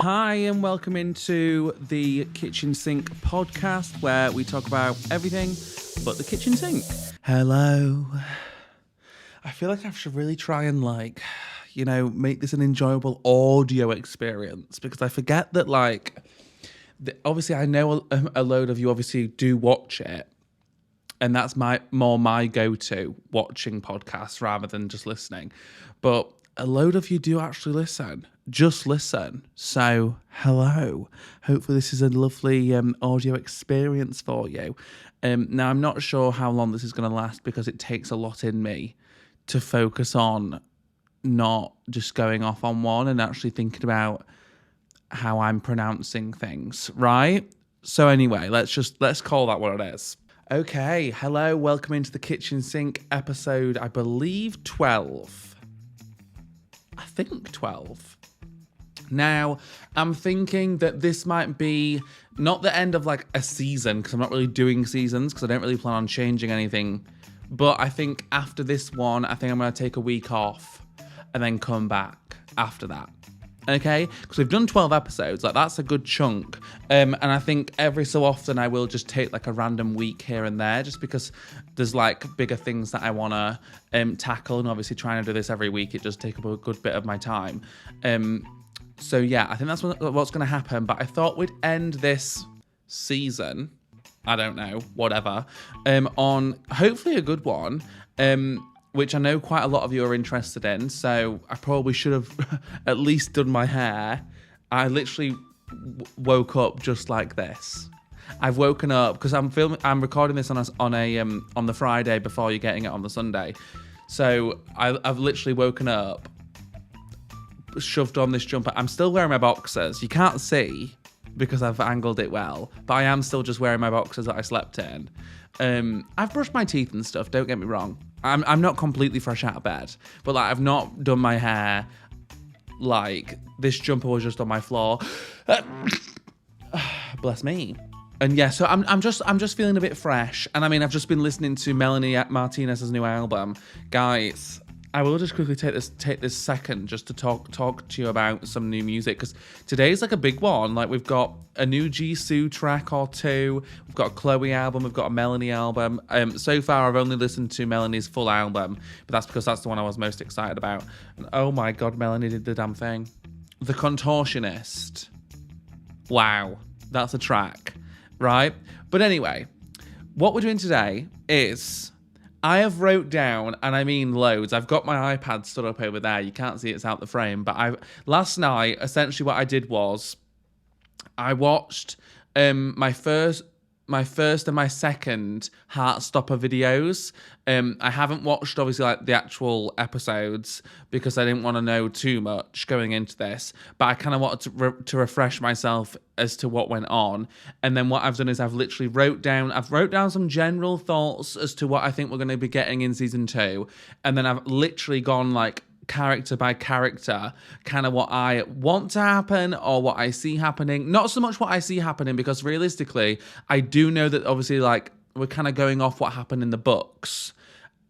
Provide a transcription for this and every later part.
Hi and welcome into the Kitchen Sink podcast where we talk about everything but the kitchen sink. Hello. I feel like I should really try and make this an enjoyable audio experience because I forget that obviously I know a load of you obviously do watch it and that's my go-to watching podcasts rather than just listening. But a load of you do actually listen. Just listen. So, hello. Hopefully this is a lovely audio experience for you. Now, I'm not sure how long this is going to last because it takes a lot in me to focus on not just going off on one and actually thinking about how I'm pronouncing things, right? So anyway, let's call that what it is. Okay, hello, welcome into the Kitchen Sink episode, I believe 12. I think 12. Now, I'm thinking that this might be not the end of a season, because I'm not really doing seasons, because I don't really plan on changing anything. But I think after this one, I think I'm going to take a week off and then come back after that. Okay? Because we've done 12 episodes. That's a good chunk. And I think every so often I will just take a random week here and there just because there's bigger things that I want to tackle. And obviously trying to do this every week, it does take up a good bit of my time. So yeah, I think that's what's going to happen. But I thought we'd end this season, I don't know, whatever, on hopefully a good one, which I know quite a lot of you are interested in. So I probably should have at least done my hair. I literally woke up just like this. I've woken up because I'm recording this on the Friday before you're getting it on the Sunday. So I've literally woken up, shoved on this jumper. I'm still wearing my boxers. You can't see because I've angled it well, but I am still just wearing my boxers that I slept in. I've brushed my teeth and stuff, don't get me wrong. I'm not completely fresh out of bed, but I've not done my hair. This jumper was just on my floor. Bless me. And yeah, so I'm just feeling a bit fresh. And I mean, I've just been listening to Melanie Martinez's new album. Guys, I will just quickly take this second just to talk to you about some new music, because today's a big one. We've got a new Jisoo track or two, we've got a Chloe album, we've got a Melanie album. So far I've only listened to Melanie's full album, but that's because that's the one I was most excited about. And oh my god, Melanie did the damn thing. The Contortionist. Wow, that's a track, right? But anyway, what we're doing today is I have wrote down, and I mean loads. I've got my iPad stood up over there. You can't see it's out the frame. But last night, essentially what I did was I watched my first and my second Heartstopper videos. I haven't watched, obviously, the actual episodes because I didn't want to know too much going into this. But I kind of wanted to refresh myself as to what went on. And then what I've done is I've wrote down some general thoughts as to what I think we're going to be getting in season 2. And then I've literally gone character by character, kind of what I want to happen or what I see happening. Not so much what I see happening, because realistically, I do know that obviously we're kind of going off what happened in the books,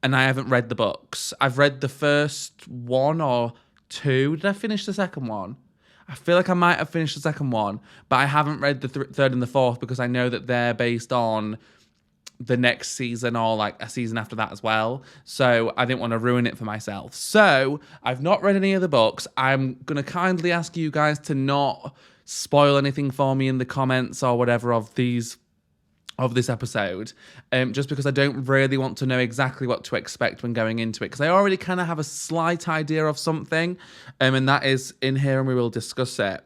and I haven't read the books. I've read the first one or two. Did I finish the second one? I feel like I might have finished the second one, but I haven't read the third and the fourth because I know that they're based on the next season or a season after that as well. So I didn't want to ruin it for myself. So I've not read any of the books. I'm going to kindly ask you guys to not spoil anything for me in the comments or whatever of this episode, just because I don't really want to know exactly what to expect when going into it, because I already kind of have a slight idea of something, and that is in here and we will discuss it.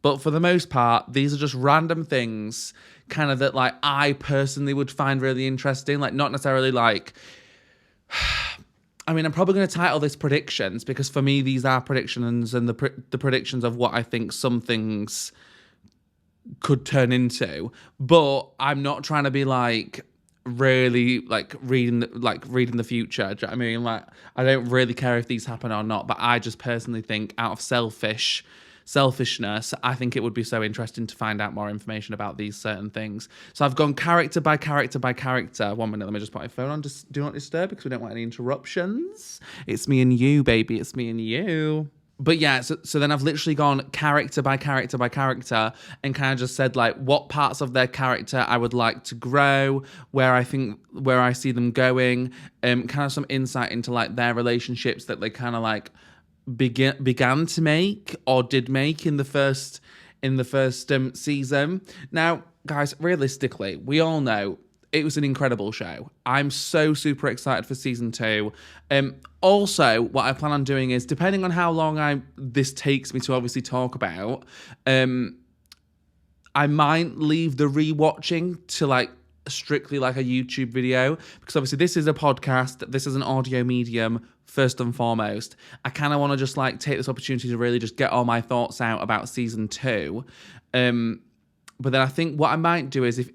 But for the most part, these are just random things kind of that I personally would find really interesting. Not necessarily I mean, I'm probably going to title this predictions, because for me, these are predictions, and the predictions of what I think some things could turn into. But I'm not trying to be really reading the future. Do you know what I mean? I don't really care if these happen or not, but I just personally think out of selfishness, I think it would be so interesting to find out more information about these certain things. So I've gone character by character by character. 1 minute, let me just put my phone on do not disturb because we don't want any interruptions. It's me and you, baby. It's me and you. But yeah, so then I've literally gone character by character by character and kind of just said like what parts of their character I would like to grow, where I see them going, kind of some insight into like their relationships that they kind of like began to make or did make in the first season. Now, guys, realistically, we all know it was an incredible show. I'm so super excited for season 2. Also, what I plan on doing is, depending on how long this takes me to obviously talk about, I might leave the rewatching to like strictly like a YouTube video, because obviously this is a podcast, this is an audio medium first and foremost. I kind of want to just like take this opportunity to really just get all my thoughts out about season 2. But then I think what I might do is,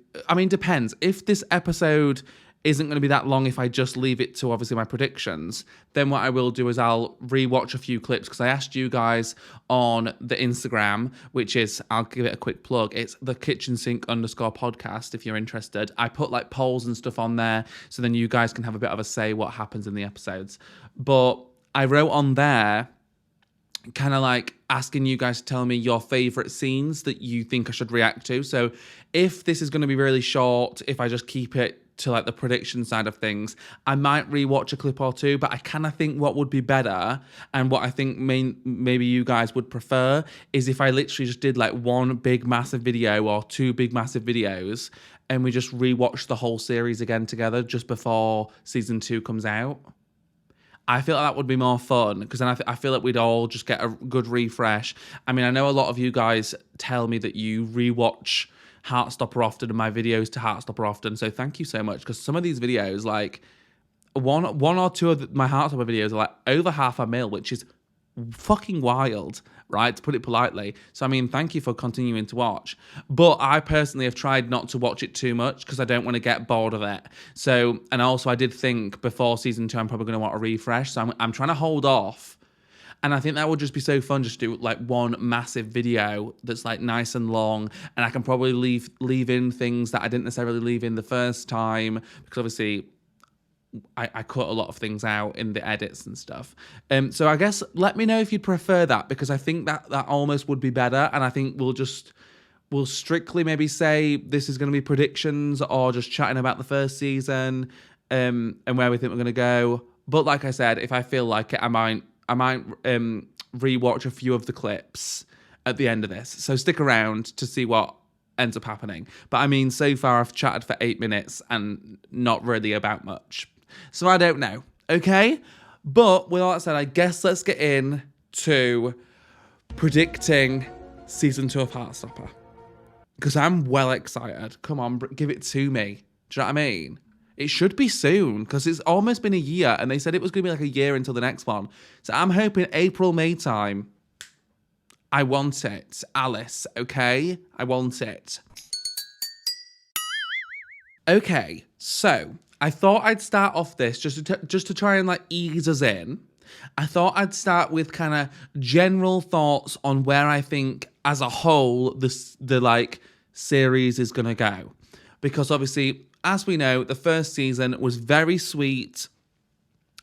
depends. If this episode isn't going to be that long, if I just leave it to obviously my predictions, then what I will do is I'll rewatch a few clips, because I asked you guys on the Instagram, which is, I'll give it a quick plug, it's the kitchen sink _podcast if you're interested. I put like polls and stuff on there, so then you guys can have a bit of a say what happens in the episodes. But I wrote on there, kind of like asking you guys to tell me your favorite scenes that you think I should react to. So if this is going to be really short, if I just keep it to like the prediction side of things, I might rewatch a clip or two, but I kind of think what would be better, and what I think maybe you guys would prefer, is if I literally just did like one big massive video or two big massive videos, and we just rewatch the whole series again together just before season 2 comes out. I feel like that would be more fun, because then I feel like we'd all just get a good refresh. I mean, I know a lot of you guys tell me that you rewatch Heartstopper often and my videos to Heartstopper often, so thank you so much, because some of these videos, like one or two of my Heartstopper videos are like over 500,000, which is fucking wild, right, to put it politely. So I mean, thank you for continuing to watch, but I personally have tried not to watch it too much because I don't want to get bored of it. So, and also I did think before season 2 I'm probably going to want a refresh, so I'm trying to hold off. And I think that would just be so fun, just to do like one massive video that's like nice and long, and I can probably leave in things that I didn't necessarily leave in the first time, because obviously I cut a lot of things out in the edits and stuff. So I guess let me know if you'd prefer that, because I think that almost would be better, and I think we'll strictly maybe say this is going to be predictions or just chatting about the first season, and where we think we're going to go. But like I said, if I feel like it, I might rewatch a few of the clips at the end of this. So stick around to see what ends up happening. But I mean, so far I've chatted for 8 minutes and not really about much. So I don't know. Okay? But with all that said, I guess let's get in to predicting season 2 of Heartstopper, because I'm well excited. Come on, give it to me. Do you know what I mean? It should be soon, because it's almost been a year, and they said it was going to be like a year until the next one. So I'm hoping April, May time. I want it, Alice, okay? I want it. Okay, so I thought I'd start off this just to try and like ease us in. I thought I'd start with kind of general thoughts on where I think as a whole the like series is going to go. Because obviously, as we know, the first season was very sweet,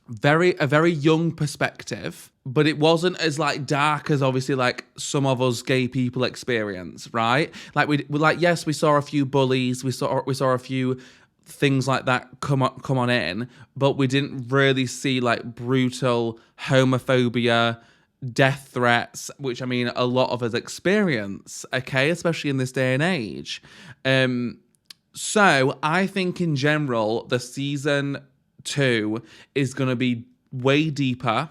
a very young perspective, but it wasn't as like dark as obviously like some of us gay people experience, right? Like we yes, we saw a few bullies, we saw a few things like that come on in, but we didn't really see like brutal homophobia, death threats, which I mean a lot of us experience, okay, especially in this day and age. So I think in general, the season 2 is going to be way deeper.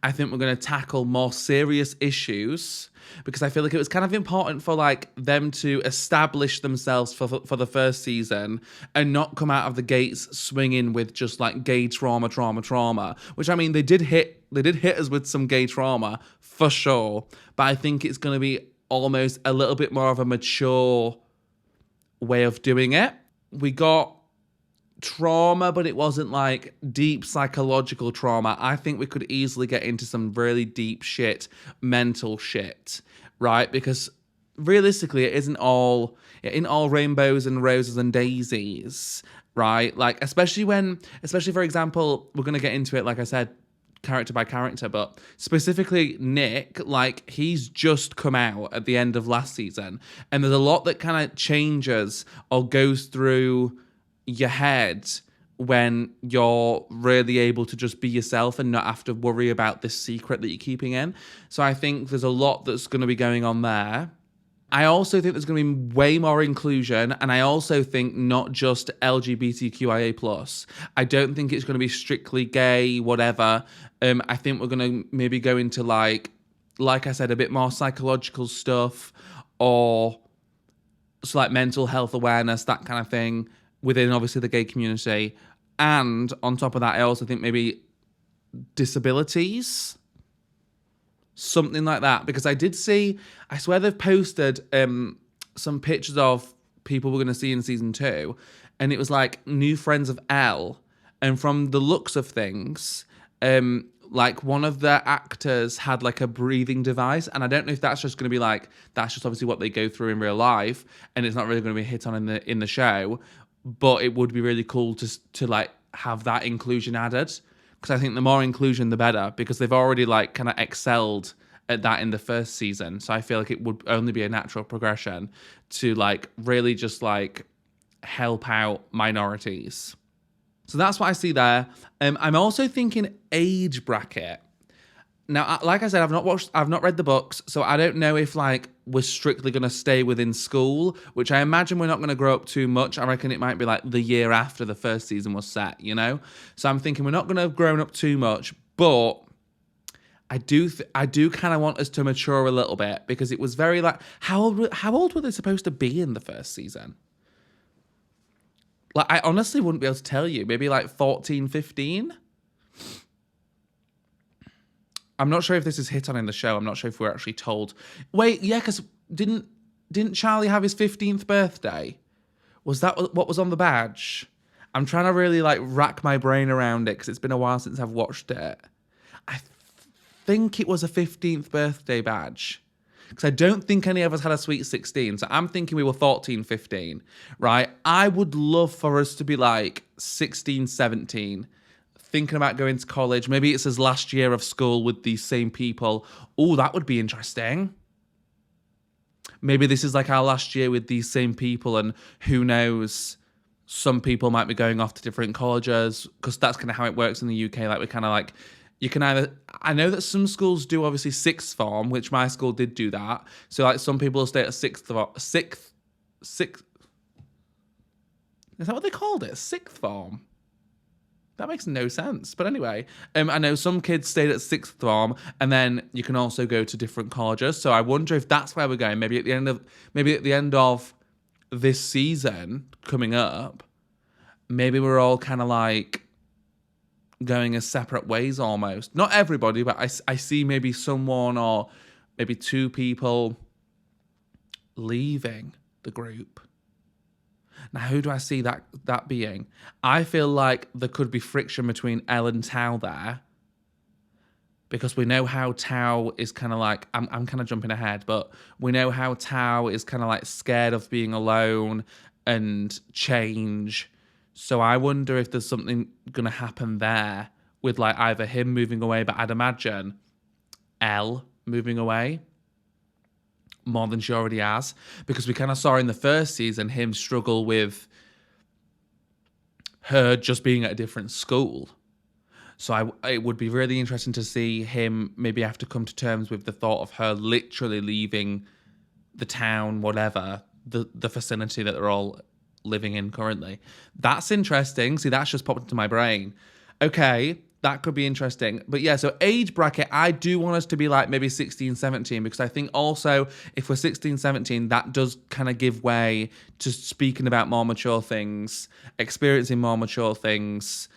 I think we're going to tackle more serious issues, because I feel like it was kind of important for like them to establish themselves for the first season and not come out of the gates swinging with just like gay trauma, which I mean, they did hit us with some gay trauma for sure. But I think it's going to be almost a little bit more of a mature way of doing it. We got trauma, but it wasn't like deep psychological trauma. I think we could easily get into some really deep shit, mental shit, right? Because realistically, it isn't all rainbows and roses and daisies, right? Like, especially for example, we're going to get into it, like I said, character by character, but specifically Nick, like, he's just come out at the end of last season, and there's a lot that kind of changes or goes through your head when you're really able to just be yourself and not have to worry about this secret that you're keeping in. So I think there's a lot that's going to be going on there. I also think there's going to be way more inclusion, and I also think not just LGBTQIA+. I don't think it's going to be strictly gay, whatever. I think we're going to maybe go into, like I said, a bit more psychological stuff, or so like mental health awareness, that kind of thing, within obviously the gay community. And on top of that, I also think maybe disabilities, something like that, because I did see, I swear they've posted some pictures of people we're going to see in season 2, and it was like new friends of Elle, and from the looks of things, like one of the actors had like a breathing device, and I don't know if that's just going to be like, that's just obviously what they go through in real life, and it's not really going to be hit on in the show, but it would be really cool to like have that inclusion added. Because I think the more inclusion, the better, because they've already like kind of excelled at that in the first season. So I feel like it would only be a natural progression to like really just like help out minorities. So that's what I see there. I'm also thinking age bracket. Now, like I said, I've not read the books, so I don't know if like we're strictly going to stay within school, which I imagine we're not going to grow up too much. I reckon it might be like the year after the first season was set, you know? So I'm thinking we're not going to have grown up too much, but I do kind of want us to mature a little bit, because it was very like, how old were they supposed to be in the first season? Like, I honestly wouldn't be able to tell you. Maybe like 14, 15? I'm not sure if this is hit on in the show. I'm not sure if we're actually told. Wait, yeah, because didn't Charlie have his 15th birthday? Was that what was on the badge? I'm trying to really like rack my brain around it, because it's been a while since I've watched it. I think it was a 15th birthday badge, because I don't think any of us had a sweet 16. So I'm thinking we were 14, 15, right? I would love for us to be like 16, 17, thinking about going to college. Maybe it's his last year of school with these same people. Oh, that would be interesting. Maybe this is like our last year with these same people, and who knows, some people might be going off to different colleges, because that's kind of how it works in the UK. Like, we kind of like, you can either, I know that some schools do obviously sixth form, which my school did do that. So like some people will stay at sixth, is that what they called it? Sixth form? That makes no sense. But anyway, I know some kids stayed at sixth form, and then you can also go to different colleges. So I wonder if that's where we're going. Maybe at the end of this season coming up, maybe we're all kind of like going as separate ways almost. Not everybody, but I see maybe someone or maybe two people leaving the group. Now, who do I see that being? I feel like there could be friction between Elle and Tao there, because we know how Tao is kind of like, I'm kind of jumping ahead, but we know how Tao is kind of like scared of being alone and change. So I wonder if there's something going to happen there with like either him moving away, but I'd imagine Elle moving away more than she already has, because we kind of saw in the first season him struggle with her just being at a different school. So it would be really interesting to see him maybe have to come to terms with the thought of her literally leaving the town, whatever, the vicinity that they're all living in currently. That's interesting. See, that's just popped into my brain. Okay, that could be interesting. But yeah, so age bracket, I do want us to be like maybe 16, 17, because I think also if we're 16, 17, that does kind of give way to speaking about more mature things, experiencing more mature things,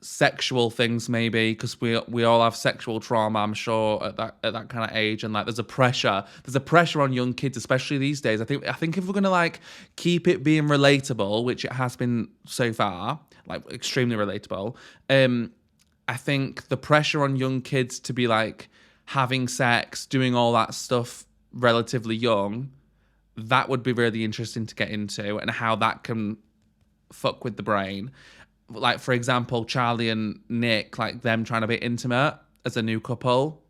sexual things maybe, because we all have sexual trauma, I'm sure, at that kind of age, and like there's a pressure on young kids, especially these days. I think if we're gonna like keep it being relatable, which it has been so far, like extremely relatable, I think the pressure on young kids to be like having sex, doing all that stuff relatively young, that would be really interesting to get into, and how that can fuck with the brain. like, for example, Charlie and Nick, like them trying to be intimate as a new couple.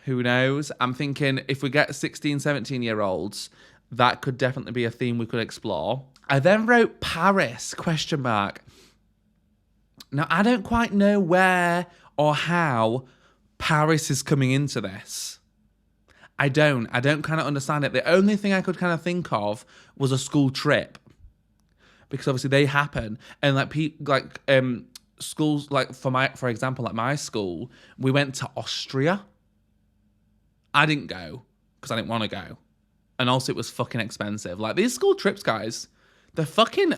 Who knows? I'm thinking if we get 16, 17-year-olds, that could definitely be a theme we could explore. I then wrote Paris, question mark. Now, I don't quite know where or how Paris is coming into this. I don't kind of understand it. The only thing I could kind of think of was a school trip. Because obviously they happen. And schools, like for example, like my school, we went to Austria. I didn't go because I didn't want to go. And also it was fucking expensive. Like these school trips, guys, they're fucking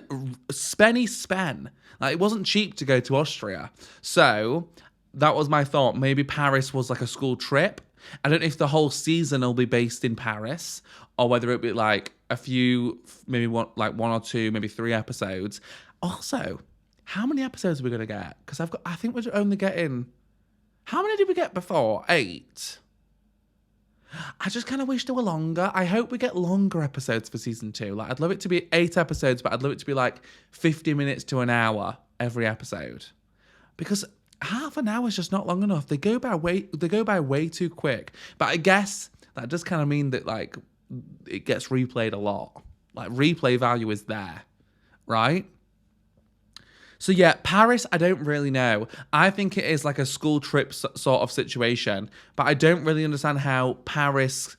spen. Like it wasn't cheap to go to Austria. So that was my thought. Maybe Paris was like a school trip. I don't know if the whole season will be based in Paris or whether it'll be like a few, maybe one or two, maybe 3 episodes. Also, how many episodes are we going to get? Because I think we're only getting, how many did we get before? 8. I just kind of wish they were longer. I hope we get longer episodes for season 2. Like, I'd love it to be 8 episodes, but I'd love it to be like 50 minutes to an hour every episode. Because half an hour is just not long enough. They go by way too quick. But I guess that does kind of mean that like it gets replayed a lot. Like replay value is there, right? So yeah, Paris, I don't really know. I think it is like a school trip sort of situation, but I don't really understand how Paris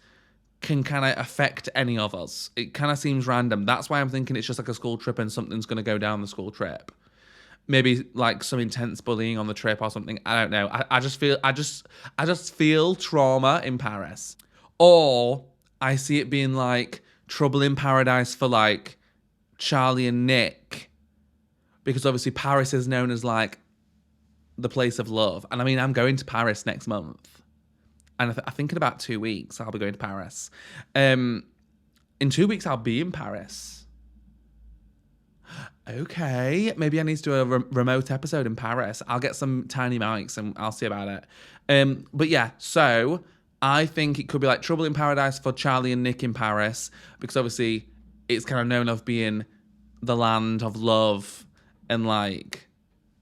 can kind of affect any of us. It kind of seems random. That's why I'm thinking it's just like a school trip and something's going to go down the school trip. Maybe like some intense bullying on the trip or something. I don't know. I just feel trauma in Paris. Or I see it being like trouble in paradise for like Charlie and Nick. Because obviously Paris is known as like the place of love. And I mean, I'm going to Paris next month. And I think in about 2 weeks, I'll be going to Paris. In 2 weeks, I'll be in Paris. Okay, maybe I need to do a remote episode in Paris. I'll get some tiny mics and I'll see about it. But yeah, so I think it could be like trouble in paradise for Charlie and Nick in Paris. Because obviously it's kind of known of being the land of love and like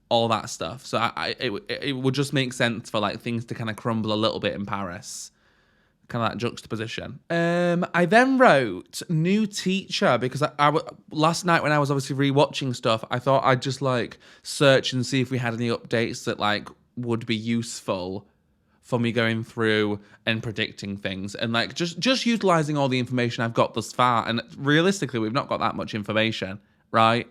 all that stuff. So it would just make sense for like things to kind of crumble a little bit in Paris. Kind of that juxtaposition. I then wrote new teacher because last night when I was obviously rewatching stuff, I thought I'd just like search and see if we had any updates that like would be useful for me going through and predicting things and like just utilizing all the information I've got thus far. And realistically, we've not got that much information, right?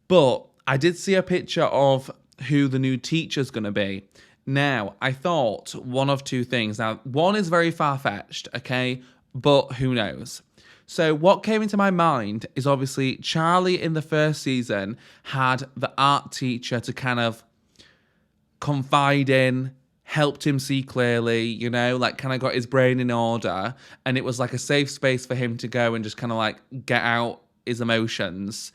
But I did see a picture of who the new teacher's going to be. Now, I thought one of two things. Now, one is very far-fetched, okay? But who knows? So what came into my mind is obviously Charlie in the first season had the art teacher to kind of confide in, helped him see clearly, you know, like kind of got his brain in order. And it was like a safe space for him to go and just kind of like get out his emotions.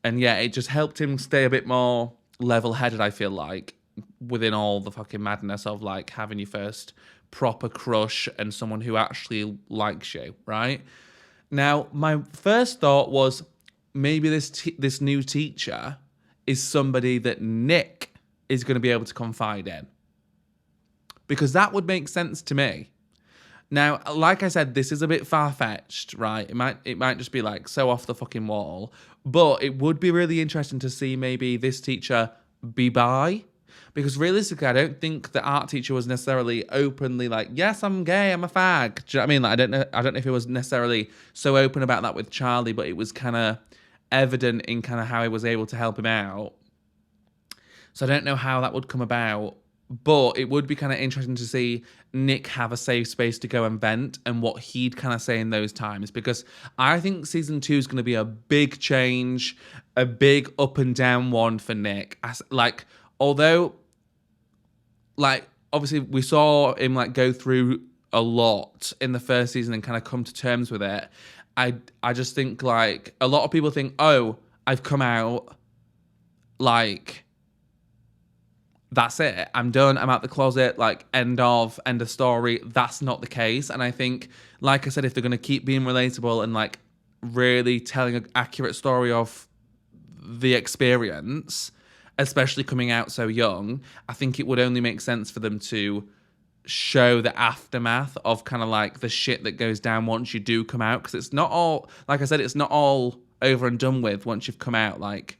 And yeah, it just helped him stay a bit more level-headed, I feel like, within all the fucking madness of like having your first proper crush and someone who actually likes you, right? Now, my first thought was maybe this new teacher is somebody that Nick is going to be able to confide in. Because that would make sense to me. Now, like I said, this is a bit far-fetched, right? It might just be like so off the fucking wall. But it would be really interesting to see maybe this teacher be bi. Because realistically, I don't think the art teacher was necessarily openly like, yes, I'm gay, I'm a fag. Do you know what I mean? Like, I don't know if it was necessarily so open about that with Charlie, but it was kind of evident in kind of how he was able to help him out. So I don't know how that would come about. But it would be kind of interesting to see Nick have a safe space to go and vent and what he'd kind of say in those times. Because I think season 2 is going to be a big change, a big up and down one for Nick. Although, like, obviously we saw him, like, go through a lot in the first season and kind of come to terms with it. I just think, like, a lot of people think, oh, I've come out, like, that's it. I'm done. I'm out the closet. Like, end of story. That's not the case. And I think, like I said, if they're going to keep being relatable and like really telling an accurate story of the experience, especially coming out so young, I think it would only make sense for them to show the aftermath of kind of like the shit that goes down once you do come out. Because it's not all, like I said, it's not all over and done with once you've come out. Like,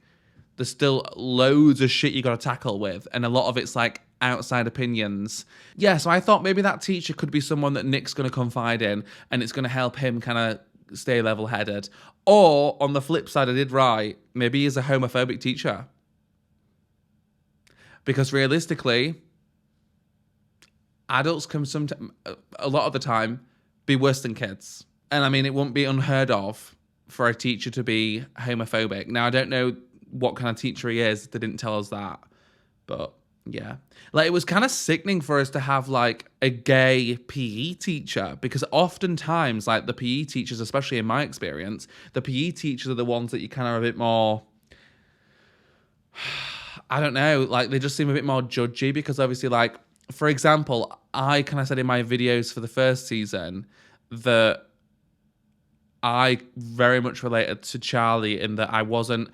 there's still loads of shit you got to tackle with. And a lot of it's like outside opinions. Yeah, so I thought maybe that teacher could be someone that Nick's going to confide in, and it's going to help him kind of stay level-headed. Or, on the flip side, I did right, maybe he's a homophobic teacher. Because realistically, adults can a lot of the time be worse than kids. And I mean, it wouldn't be unheard of for a teacher to be homophobic. Now, I don't know what kind of teacher he is. They didn't tell us that. But yeah. Like, it was kind of sickening for us to have like a gay PE teacher, because oftentimes, like, the PE teachers, especially in my experience, the PE teachers are the ones that you kind of are a bit more, I don't know, like, they just seem a bit more judgy, because obviously, like, for example, I kind of said in my videos for the first season that I very much related to Charlie in that I wasn't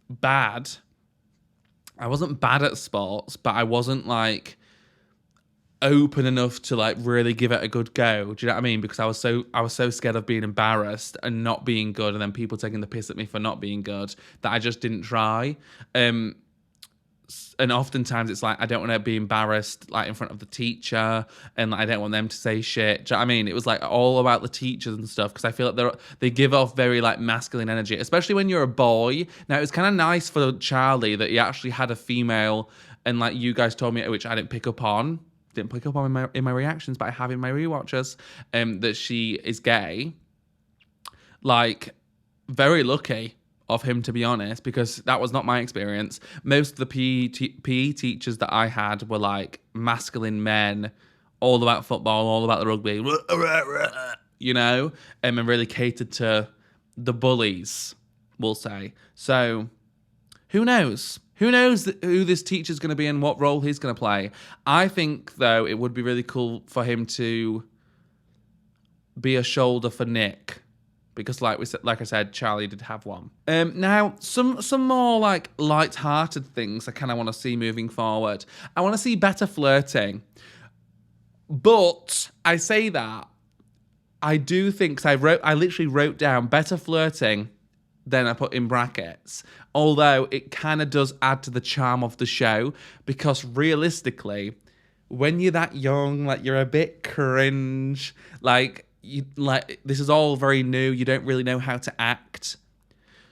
bad. I wasn't bad at sports, but I wasn't like open enough to like really give it a good go. Do you know what I mean? Because I was so scared of being embarrassed and not being good, and then people taking the piss at me for not being good, that I just didn't try. And oftentimes it's like, I don't want to be embarrassed like in front of the teacher, and like, I don't want them to say shit. Do you know what I mean? It was like all about the teachers and stuff, because I feel like they give off very like masculine energy, especially when you're a boy. Now, it was kind of nice for Charlie that he actually had a female, and like you guys told me, which I didn't pick up on in my reactions, but I have in my rewatches, that she is gay. Like, very lucky of him, to be honest, because that was not my experience. Most of the PE teachers that I had were like masculine men, all about football, all about the rugby, you know, and really catered to the bullies, we'll say. So, who knows? Who knows who this teacher's going to be and what role he's going to play? I think, though, it would be really cool for him to be a shoulder for Nick. Because like I said, Charlie did have one. Now, some more like light-hearted things I kind of want to see moving forward. I want to see better flirting. But I say that, I do think, because I literally wrote down better flirting, then I put in brackets. Although it kind of does add to the charm of the show, because realistically, when you're that young, like, you're a bit cringe, like, this is all very new. You don't really know how to act.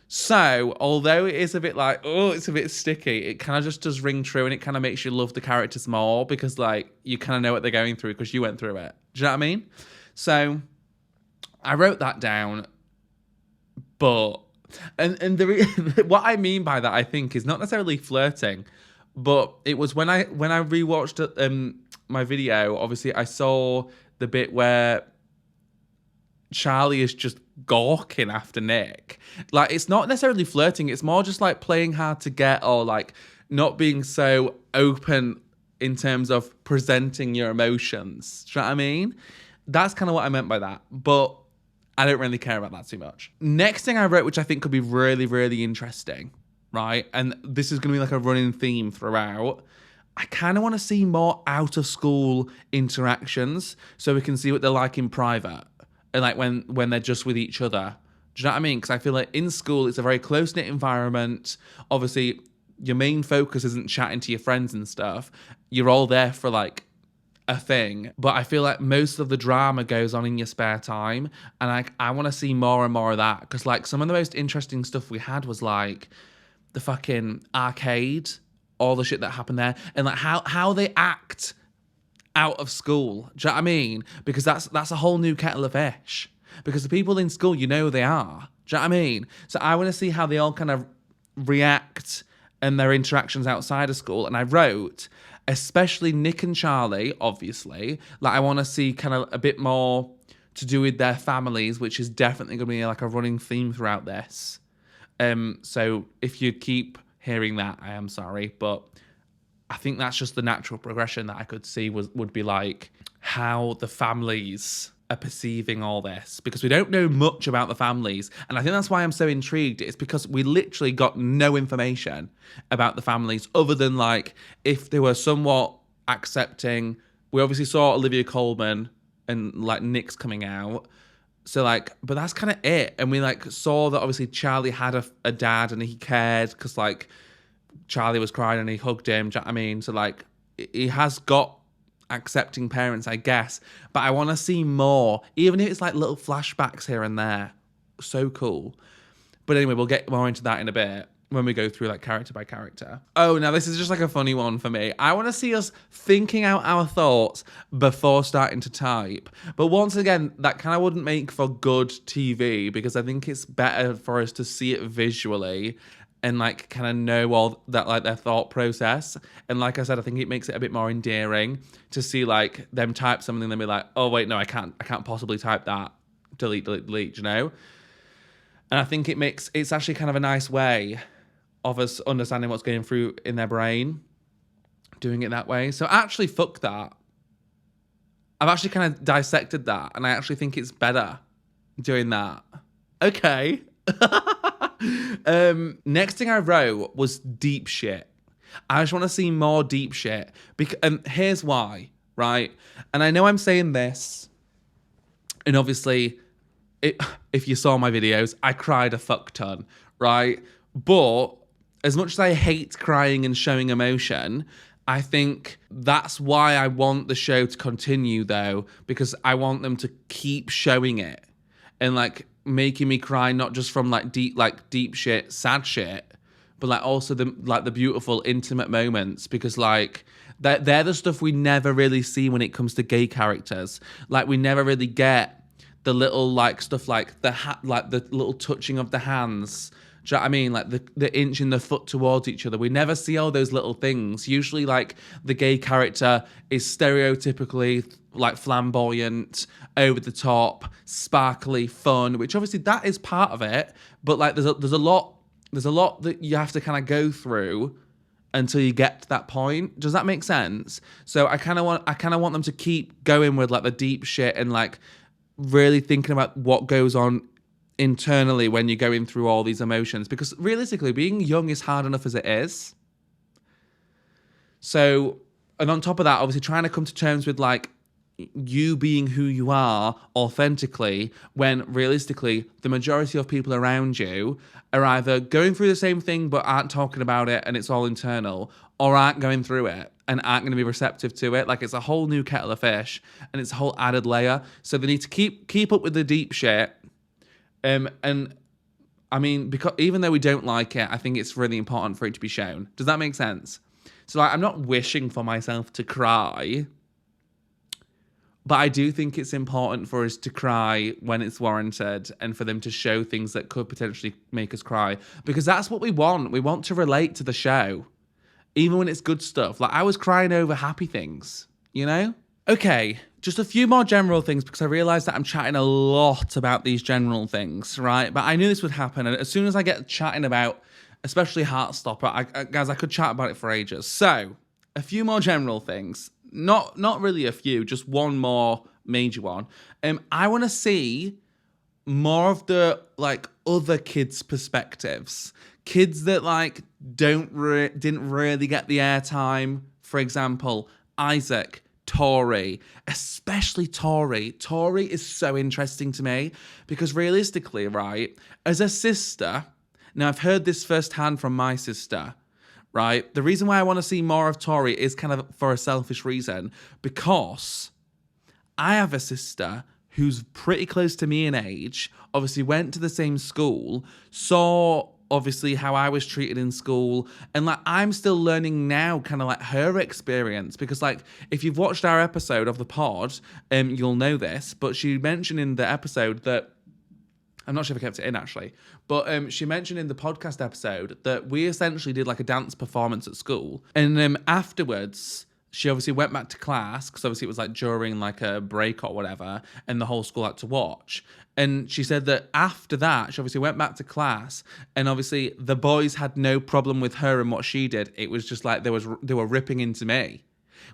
So, although it is a bit like, oh, it's a bit sticky, it kind of just does ring true, and it kind of makes you love the characters more, because like, you kind of know what they're going through because you went through it. Do you know what I mean? So, I wrote that down, but what I mean by that, I think, is not necessarily flirting, but it was when I rewatched my video. Obviously, I saw the bit where Charlie is just gawking after Nick. Like, it's not necessarily flirting, it's more just like playing hard to get, or like not being so open in terms of presenting your emotions. Do you know what I mean? That's kind of what I meant by that, but I don't really care about that too much. Next thing I wrote, which I think could be really, really interesting, right? And this is going to be like a running theme throughout. I kind of want to see more out of school interactions, so we can see what they're like in private. And like when they're just with each other. Do you know what I mean? Because I feel like in school, it's a very close-knit environment. Obviously, your main focus isn't chatting to your friends and stuff. You're all there for like a thing. But I feel like most of the drama goes on in your spare time. And I want to see more and more of that. Because like, some of the most interesting stuff we had was like the fucking arcade, all the shit that happened there. And like how they act out of school. Do you know what I mean? Because that's a whole new kettle of fish. Because the people in school, you know who they are. Do you know what I mean? So I want to see how they all kind of react and their interactions outside of school. And I wrote, especially Nick and Charlie, obviously, like, I want to see kind of a bit more to do with their families, which is definitely going to be like a running theme throughout this. So if you keep hearing that, I am sorry, but I think that's just the natural progression that I could see would be like how the families are perceiving all this, because we don't know much about the families. And I think that's why I'm so intrigued. It's because we literally got no information about the families other than like if they were somewhat accepting. We obviously saw Olivia Colman and like Nick's coming out. So like, but that's kind of it. And we like saw that obviously Charlie had a dad and he cared because like Charlie was crying and he hugged him. Do you know what I mean? So like he has got accepting parents, I guess. But I want to see more, even if it's like little flashbacks here and there. So cool. But anyway, we'll get more into that in a bit when we go through like character by character. Oh, now this is just like a funny one for me. I want to see us thinking out our thoughts before starting to type. But once again, that kind of wouldn't make for good TV, because I think it's better for us to see it visually and like kind of know all that, like their thought process. And like I said, I think it makes it a bit more endearing to see like them type something and then be like, oh wait, no, I can't possibly type that. Delete, you know? And I think it's actually kind of a nice way of us understanding what's going through in their brain, doing it that way. So actually, fuck that. I've actually kind of dissected that, and I actually think it's better doing that. Okay. Next thing I wrote was deep shit. I just want to see more deep shit. Here's why, right? And I know I'm saying this, and obviously, if you saw my videos, I cried a fuck ton, right? But as much as I hate crying and showing emotion, I think that's why I want the show to continue, though, because I want them to keep showing it and like making me cry, not just from like deep shit, sad shit, but like also the beautiful intimate moments, because like they're the stuff we never really see when it comes to gay characters. Like we never really get the little like stuff like the little touching of the hands. Do you know what I mean? Like the inching the foot towards each other. We never see all those little things. Usually like the gay character is stereotypically like flamboyant, over the top, sparkly, fun, which obviously that is part of it. But like there's a lot that you have to kind of go through until you get to that point. Does that make sense? So I kind of want them to keep going with like the deep shit and like really thinking about what goes on internally when you're going through all these emotions, because realistically being young is hard enough as it is. So, and on top of that, obviously trying to come to terms with like you being who you are authentically, when realistically the majority of people around you are either going through the same thing but aren't talking about it and it's all internal, or aren't going through it and aren't going to be receptive to it. Like it's a whole new kettle of fish and it's a whole added layer. So they need to keep up with the deep shit. And I mean, because even though we don't like it, I think it's really important for it to be shown. Does that make sense? So like, I'm not wishing for myself to cry, but I do think it's important for us to cry when it's warranted and for them to show things that could potentially make us cry, because that's what we want. We want to relate to the show, even when it's good stuff. Like I was crying over happy things, you know? Okay, just a few more general things, because I realised that I'm chatting a lot about these general things, right? But I knew this would happen, and as soon as I get chatting about, especially Heartstopper, guys, I could chat about it for ages. So, a few more general things. Not really a few, just one more major one. I want to see more of the like other kids' perspectives, kids that like didn't really get the airtime. For example, Isaac, Tori, especially Tori. Tori is so interesting to me because realistically, right, as a sister, now I've heard this firsthand from my sister, right? The reason why I want to see more of Tori is kind of for a selfish reason, because I have a sister who's pretty close to me in age, obviously went to the same school, saw obviously how I was treated in school, and like I'm still learning now kind of like her experience, because like if you've watched our episode of the pod, you'll know this, but she mentioned in the episode that, I'm not sure if I kept it in actually, but she mentioned in the podcast episode that we essentially did like a dance performance at school, and afterwards she obviously went back to class, because obviously it was like during like a break or whatever, and the whole school had to watch. And she said that after that, she obviously went back to class, and obviously the boys had no problem with her and what she did. It was just like they were ripping into me.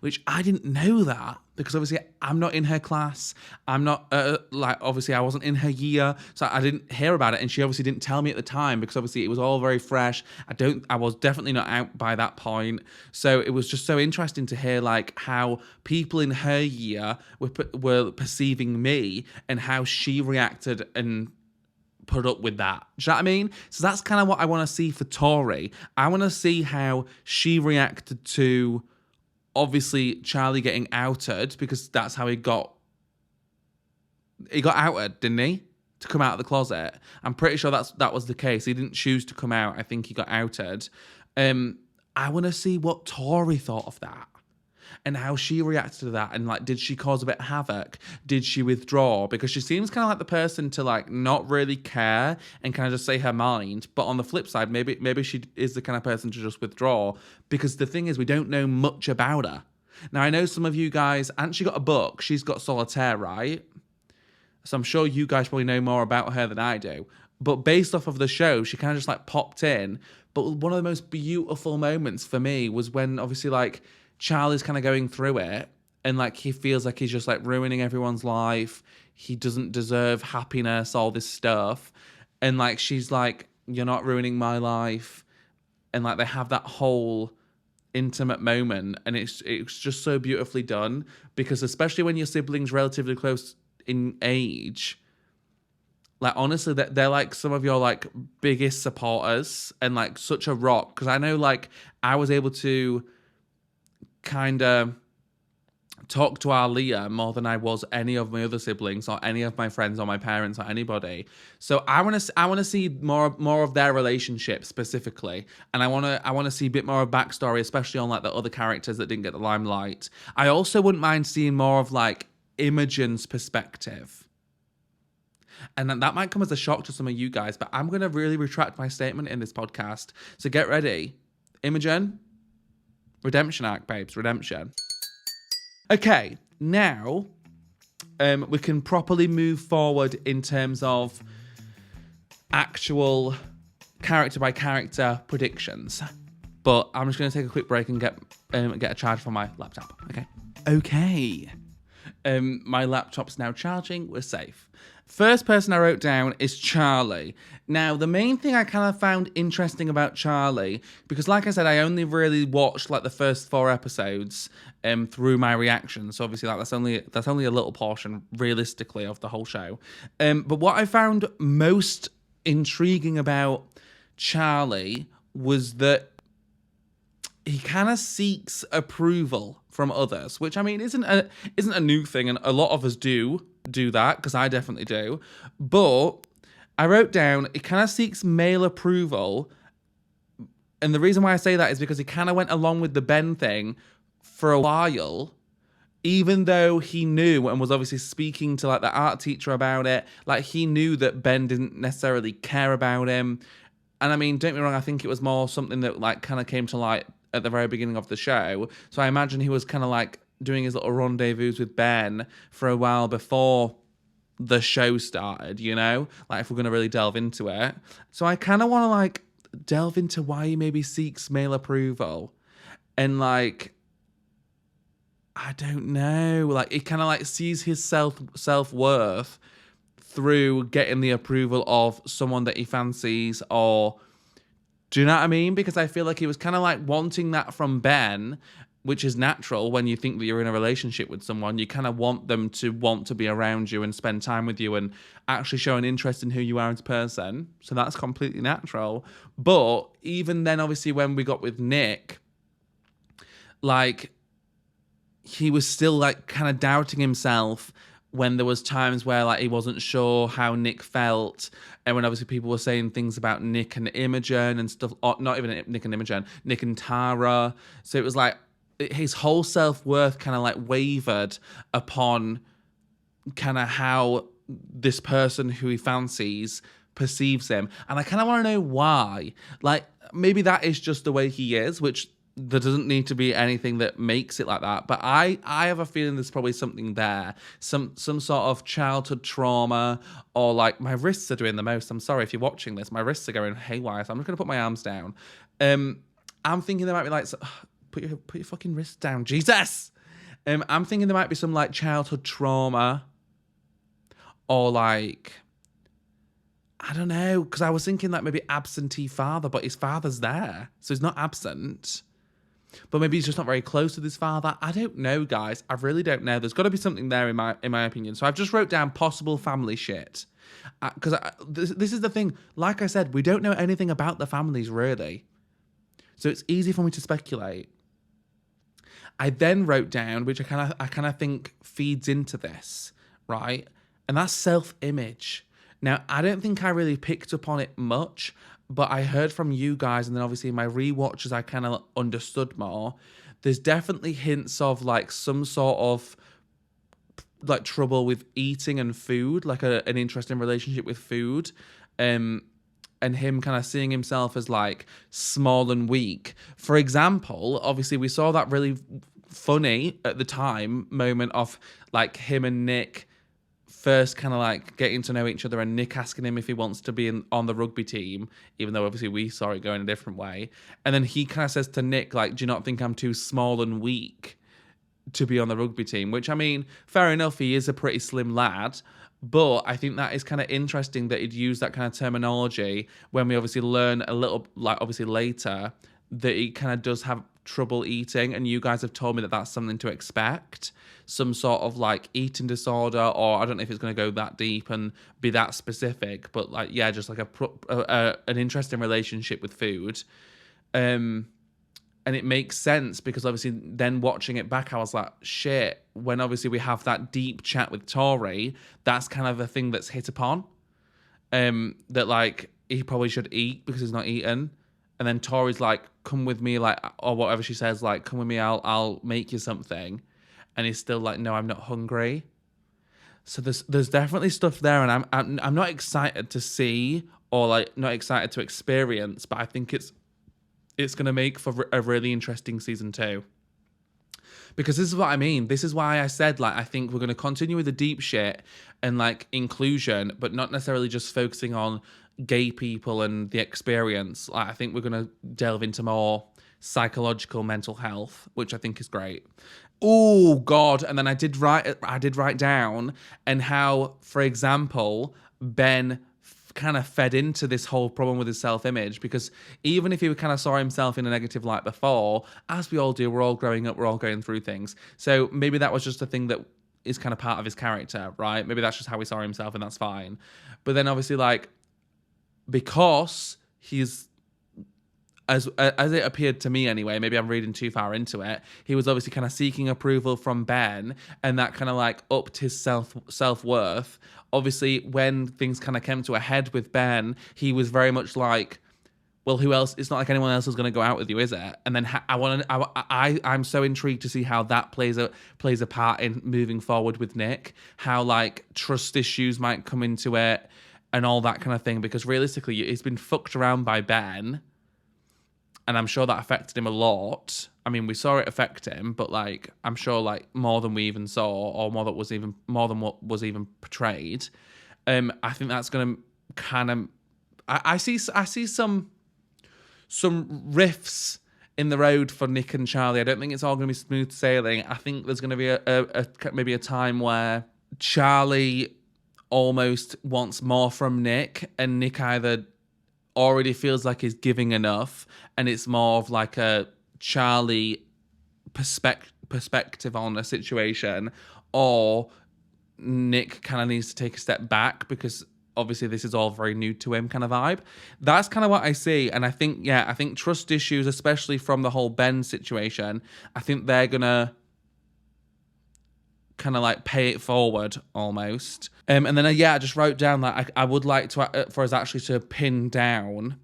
which I didn't know that because obviously I'm not in her class. I'm not, obviously I wasn't in her year, so I didn't hear about it. And she obviously didn't tell me at the time because obviously it was all very fresh. I was definitely not out by that point. So it was just so interesting to hear like how people in her year were perceiving me and how she reacted and put up with that. Do you know what I mean? So that's kind of what I want to see for Tori. I want to see how she reacted to obviously Charlie getting outed, because that's how he got outed, didn't he? To come out of the closet. I'm pretty sure that was the case. He didn't choose to come out. I think he got outed. I want to see what Tori thought of that and how she reacted to that, and like, did she cause a bit of havoc? Did she withdraw? Because she seems kind of like the person to like not really care and kind of just say her mind. But on the flip side, maybe she is the kind of person to just withdraw, because the thing is, we don't know much about her. Now, I know some of you guys, and she got a book. She's got Solitaire, right? So I'm sure you guys probably know more about her than I do. But based off of the show, she kind of just like popped in. But one of the most beautiful moments for me was when obviously like Charlie's kind of going through it, and like he feels like he's just like ruining everyone's life. He doesn't deserve happiness, all this stuff. And like she's like, you're not ruining my life. And like they have that whole intimate moment, and it's just so beautifully done, because especially when your siblings relatively close in age, like honestly they're like some of your like biggest supporters and like such a rock. Because I know like I was able to kind of talk to our Leah more than I was any of my other siblings or any of my friends or my parents or anybody. So I want to see more of their relationship specifically, and I want to see a bit more of backstory, especially on like the other characters that didn't get the limelight. I also wouldn't mind seeing more of like Imogen's perspective. And that might come as a shock to some of you guys, but I'm going to really retract my statement in this podcast. So get ready. Imogen, redemption arc, babes, redemption. Okay, now we can properly move forward in terms of actual character by character predictions. But I'm just going to take a quick break and get a charge for my laptop. Okay. My laptop's now charging. We're safe. First person I wrote down is Charlie. Now, the main thing I kind of found interesting about Charlie, because like I said, I only really watched like the first 4 episodes through my reaction. So obviously like that's only a little portion realistically of the whole show. But what I found most intriguing about Charlie was that he kind of seeks approval from others, which I mean isn't a new thing, and a lot of us do that, because I definitely do. But I wrote down, he kind of seeks male approval, and the reason why I say that is because he kind of went along with the Ben thing for a while, even though he knew and was obviously speaking to like the art teacher about it. Like he knew that Ben didn't necessarily care about him. And I mean, don't get me wrong, I think it was more something that like kind of came to light at the very beginning of the show. So I imagine he was kind of like doing his little rendezvous with Ben for a while before the show started, you know? Like if we're going to really delve into it. So I kind of want to like delve into why he maybe seeks male approval. And like, I don't know, like he kind of like sees his self-worth through getting the approval of someone that he fancies, or do you know what I mean? Because I feel like he was kind of like wanting that from Ben, which is natural when you think that you're in a relationship with someone. You kind of want them to want to be around you and spend time with you and actually show an interest in who you are as a person. So that's completely natural. But even then, obviously, when we got with Nick, like he was still like kind of doubting himself when there was times where like he wasn't sure how Nick felt, and when obviously people were saying things about Nick and Imogen and stuff, or not even Nick and Imogen, Nick and Tara. So it was like his whole self-worth kind of like wavered upon kind of how this person who he fancies perceives him. And I kind of want to know why. Like maybe that is just the way he is, which there doesn't need to be anything that makes it like that. But I have a feeling there's probably something there. Some sort of childhood trauma, or like my wrists are doing the most. I'm sorry if you're watching this. My wrists are going haywire, so I'm just going to put my arms down. I'm thinking there might be like, put your fucking wrist down, Jesus. I'm thinking there might be some like childhood trauma, or like, I don't know, because I was thinking like maybe absentee father, but his father's there, so he's not absent. But maybe he's just not very close with his father. I don't know, guys. I really don't know. There's got to be something there in my opinion. So I've just wrote down possible family shit. Because this is the thing. Like I said, we don't know anything about the families, really. So it's easy for me to speculate. I then wrote down, which I kind of think feeds into this, right? And that's self-image. Now, I don't think I really picked up on it much, but I heard from you guys, and then obviously in my rewatches, I kind of understood more. There's definitely hints of like some sort of like trouble with eating and food, like an interesting relationship with food. And him kind of seeing himself as like small and weak. For example, obviously we saw that really funny at the time moment of like him and Nick first kind of like getting to know each other, and Nick asking him if he wants to be on the rugby team, even though obviously we saw it going a different way. And then he kind of says to Nick, like, do you not think I'm too small and weak to be on the rugby team? Which, I mean, fair enough, he is a pretty slim lad. But I think that is kind of interesting that he'd use that kind of terminology when we obviously learn a little, like obviously later, that he kind of does have trouble eating. And you guys have told me that that's something to expect. Some sort of like eating disorder, or I don't know if it's going to go that deep and be that specific. But like, yeah, just like an interesting relationship with food. And it makes sense because obviously then watching it back, I was like, shit, when obviously we have that deep chat with Tori, that's kind of a thing that's hit upon. That like, he probably should eat because he's not eaten. And then Tori's like, come with me, like, or whatever she says, like, come with me, I'll make you something. And he's still like, no, I'm not hungry. So there's definitely stuff there, and I'm not excited to see, or like not excited to experience, but I think it's going to make for a really interesting season 2. Because this is what I mean. This is why I said, like, I think we're going to continue with the deep shit and, like, inclusion, but not necessarily just focusing on gay people and the experience. Like, I think we're going to delve into more psychological mental health, which I think is great. Oh, God. And then I did write down and how, for example, Ben kind of fed into this whole problem with his self-image, because even if he kind of saw himself in a negative light before, as we all do, we're all growing up, we're all going through things. So maybe that was just a thing that is kind of part of his character, right? Maybe that's just how he saw himself, and that's fine. But then obviously, like, because he's, as it appeared to me anyway, maybe I'm reading too far into it, he was obviously kind of seeking approval from Ben, and that kind of like upped his self-worth. Obviously, when things kind of came to a head with Ben, he was very much like, well, who else? It's not like anyone else is going to go out with you, is it? And then I'm so intrigued to see how that plays a part in moving forward with Nick, how like trust issues might come into it and all that kind of thing, because realistically, he's been fucked around by Ben, and I'm sure that affected him a lot. I mean, we saw it affect him, but like, I'm sure like more than we even saw, or more than what was even portrayed. I think that's going to kind of, I see some rifts in the road for Nick and Charlie. I don't think it's all going to be smooth sailing. I think there's going to be maybe a time where Charlie almost wants more from Nick, and Nick either already feels like he's giving enough, and it's more of like a Charlie perspective on a situation, or Nick kind of needs to take a step back because obviously this is all very new to him kind of vibe. That's kind of what I see. And I think trust issues, especially from the whole Ben situation, I think they're gonna kind of like pay it forward almost. And then I just wrote down that I would like to for us actually to pin down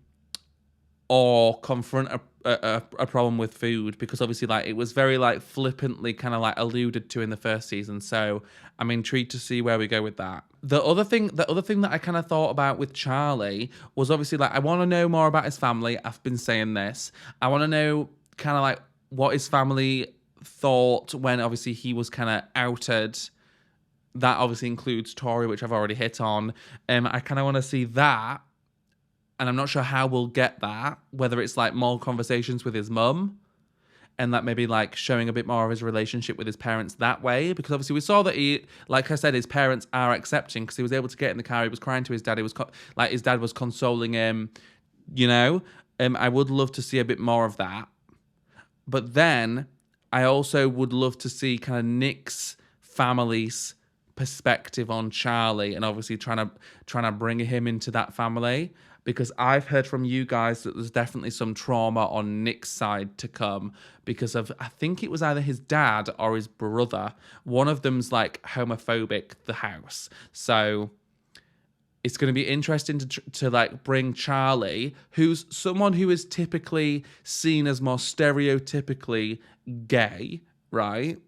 or confront a problem with food, because obviously like it was very like flippantly kind of like alluded to in the first season. So I'm intrigued to see where we go with that. The other thing that I kind of thought about with Charlie was obviously like, I want to know more about his family. I've been saying this. I want to know kind of like what his family thought when obviously he was kind of outed. That obviously includes Tori, which I've already hit on. I kind of want to see that. And I'm not sure how we'll get that, whether it's like more conversations with his mum. and like maybe like showing a bit more of his relationship with his parents that way, because obviously we saw that he, like I said, his parents are accepting, because he was able to get in the car, he was crying to his dad, he was like his dad was consoling him, you know. I would love to see a bit more of that, but then I also would love to see kind of Nick's family's perspective on Charlie, and obviously trying to bring him into that family, because I've heard from you guys that there's definitely some trauma on Nick's side to come because of, I think it was either his dad or his brother. One of them's like homophobic, the house. So it's going to be interesting to like bring Charlie, who's someone who is typically seen as more stereotypically gay, right?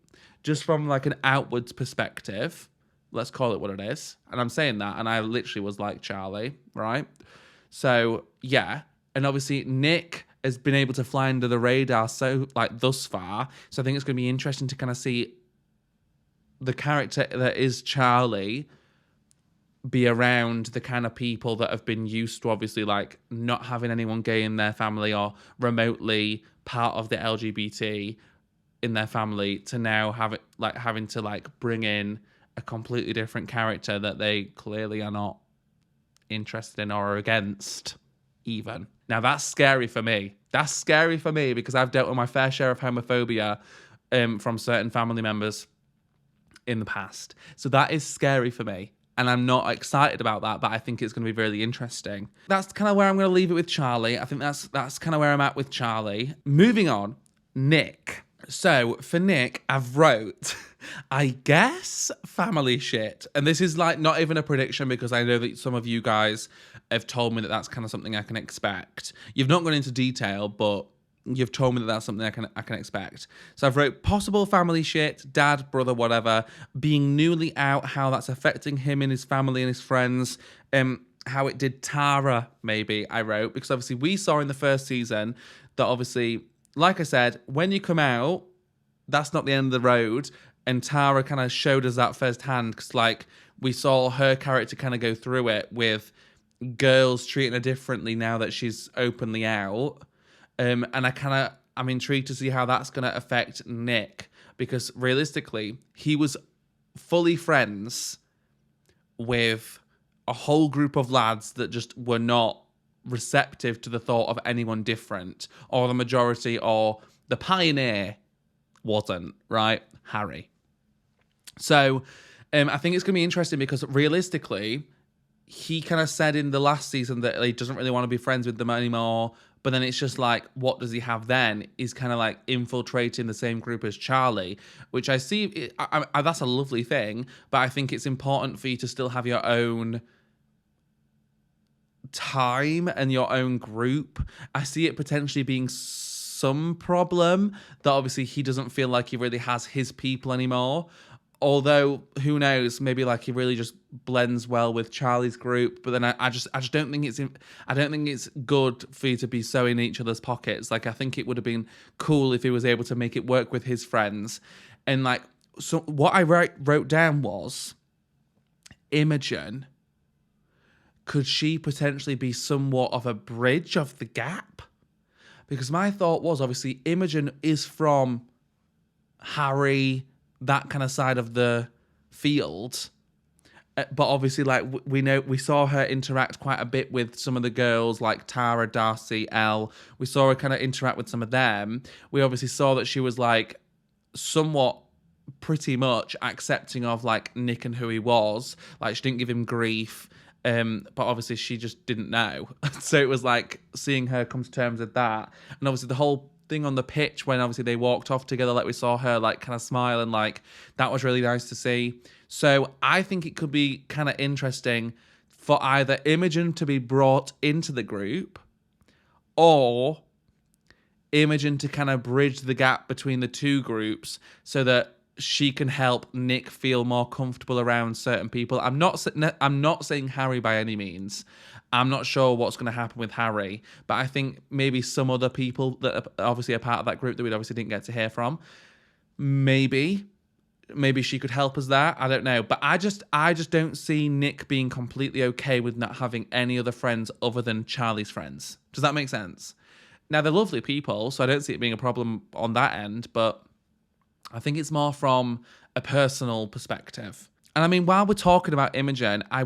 Just from like an outwards perspective. Let's call it what it is. And I'm saying that, and I literally was like Charlie, right? So, yeah. And obviously, Nick has been able to fly under the radar so, like, thus far. So I think it's going to be interesting to kind of see the character that is Charlie be around the kind of people that have been used to, obviously, like, not having anyone gay in their family or remotely part of the LGBT in their family, to now having to, like, bring in a completely different character that they clearly are not interested in or against even. Now that's scary for me. That's scary for me because I've dealt with my fair share of homophobia from certain family members in the past. So that is scary for me. And I'm not excited about that, but I think it's going to be really interesting. That's kind of where I'm going to leave it with Charlie. I think that's kind of where I'm at with Charlie. Moving on, Nick. So for Nick, I've wrote, I guess, family shit. And this is like not even a prediction, because I know that some of you guys have told me that that's kind of something I can expect. You've not gone into detail, but you've told me that that's something I can expect. So I've wrote possible family shit, dad, brother, whatever, being newly out, how that's affecting him and his family and his friends, how it did Tara, maybe, I wrote, because obviously we saw in the first season that obviously, like I said, when you come out, that's not the end of the road. And Tara kind of showed us that firsthand, because like we saw her character kind of go through it with girls treating her differently now that she's openly out. And I'm intrigued to see how that's going to affect Nick, because realistically, he was fully friends with a whole group of lads that just were not receptive to the thought of anyone different, or the majority, or the pioneer wasn't, right? Harry. So I think it's going to be interesting, because realistically, he kind of said in the last season that he doesn't really want to be friends with them anymore. But then it's just like, what does he have then? He's kind of like infiltrating the same group as Charlie, which I see, that's a lovely thing. But I think it's important for you to still have your own time and your own group. I see it potentially being some problem that obviously he doesn't feel like he really has his people anymore. Although, who knows, maybe like he really just blends well with Charlie's group. But then I just don't think it's good for you to be so in each other's pockets. Like, I think it would have been cool if he was able to make it work with his friends. And like, so what I wrote down was, Imogen, could she potentially be somewhat of a bridge of the gap? Because my thought was, obviously, Imogen is from Harry, that kind of side of the field. But obviously, like, we saw her interact quite a bit with some of the girls, like Tara, Darcy, Elle. We saw her kind of interact with some of them. We obviously saw that she was like somewhat pretty much accepting of like Nick and who he was. Like, she didn't give him grief. But obviously she just didn't know. So it was like seeing her come to terms with that. And obviously the whole thing on the pitch when obviously they walked off together, like we saw her like kind of smile, and like that was really nice to see. So I think it could be kind of interesting for either Imogen to be brought into the group, or Imogen to kind of bridge the gap between the two groups so that she can help Nick feel more comfortable around certain people. I'm not saying Harry by any means. I'm not sure what's going to happen with Harry, but I think maybe some other people that are obviously a part of that group that we obviously didn't get to hear from, maybe she could help us there. I don't know, but I just don't see Nick being completely okay with not having any other friends other than Charlie's friends. Does that make sense? Now, they're lovely people, so I don't see it being a problem on that end, but I think it's more from a personal perspective. And I mean, while we're talking about Imogen, I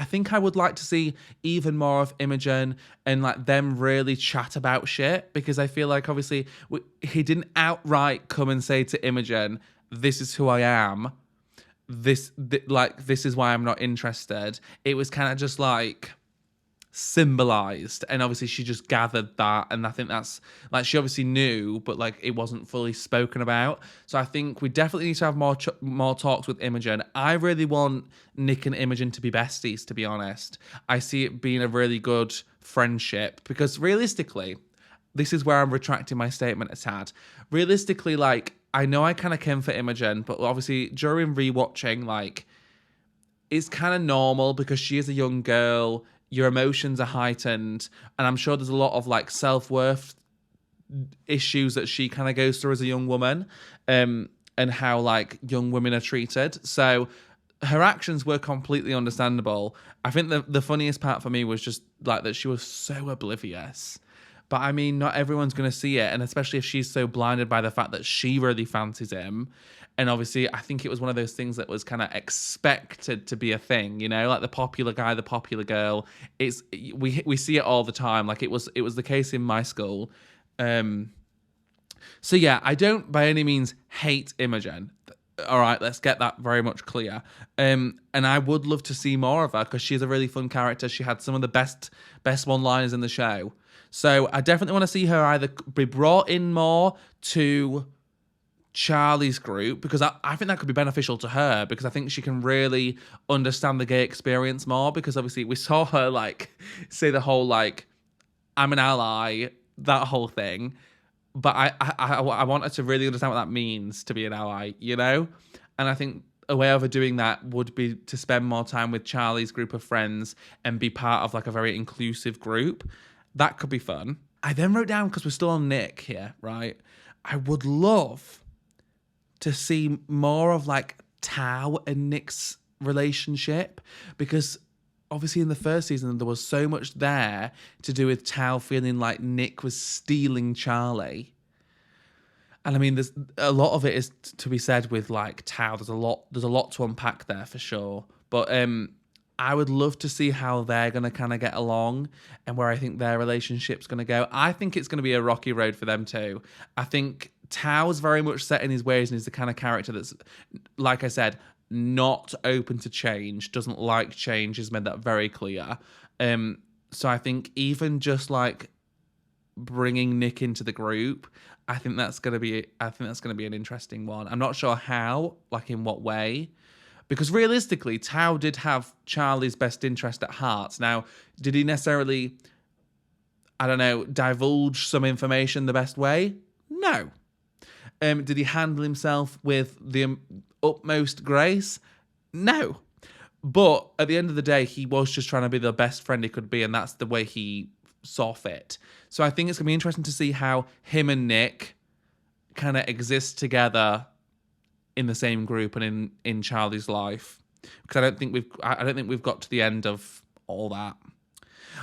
think I would like to see even more of Imogen and like them really chat about shit, because I feel like obviously he didn't outright come and say to Imogen, "This is who I am. This is why I'm not interested." It was kind of just like symbolized, and obviously she just gathered that, and I think that's like, she obviously knew, but like it wasn't fully spoken about. So I think we definitely need to have more talks with Imogen. I really want Nick and Imogen to be besties, to be honest. I see it being a really good friendship, because realistically, this is where I'm retracting my statement a tad. Realistically, like, I know I kind of came for Imogen, but obviously during rewatching, like, it's kind of normal because she is a young girl. Your emotions are heightened, and I'm sure there's a lot of like self-worth issues that she kind of goes through as a young woman, and how like young women are treated. So her actions were completely understandable. I think the funniest part for me was just like that she was so oblivious. But I mean, not everyone's going to see it, and especially if she's so blinded by the fact that she really fancies him. And obviously, I think it was one of those things that was kind of expected to be a thing, you know, like the popular guy, the popular girl. We see it all the time. Like it was the case in my school. So yeah, I don't by any means hate Imogen. All right, let's get that very much clear. And I would love to see more of her, because she's a really fun character. She had some of the best one-liners in the show. So I definitely want to see her either be brought in more to Charlie's group, because I think that could be beneficial to her, because I think she can really understand the gay experience more, because obviously we saw her like say the whole like, I'm an ally, that whole thing. But I want her to really understand what that means to be an ally, you know? And I think a way of her doing that would be to spend more time with Charlie's group of friends and be part of like a very inclusive group. That could be fun. I then wrote down, because we're still on Nick here, right? I would love to see more of like Tao and Nick's relationship, because obviously in the first season there was so much there to do with Tao feeling like Nick was stealing Charlie. And I mean, there's a lot of it is to be said with like Tao. There's a lot to unpack there for sure. But I would love to see how they're going to kind of get along and where I think their relationship's going to go. I think it's going to be a rocky road for them too. I think Tao's very much set in his ways and is the kind of character that's, like I said, not open to change, doesn't like change, has made that very clear. So I think even just like bringing Nick into the group, I think that's going to be an interesting one. I'm not sure how, like in what way, because realistically, Tao did have Charlie's best interest at heart. Now, did he necessarily, I don't know, divulge some information the best way? No. Did he handle himself with the utmost grace? No. But at the end of the day, he was just trying to be the best friend he could be, and that's the way he saw fit. So I think it's going to be interesting to see how him and Nick kind of exist together in the same group and in Charlie's life, because I don't think we've got to the end of all that.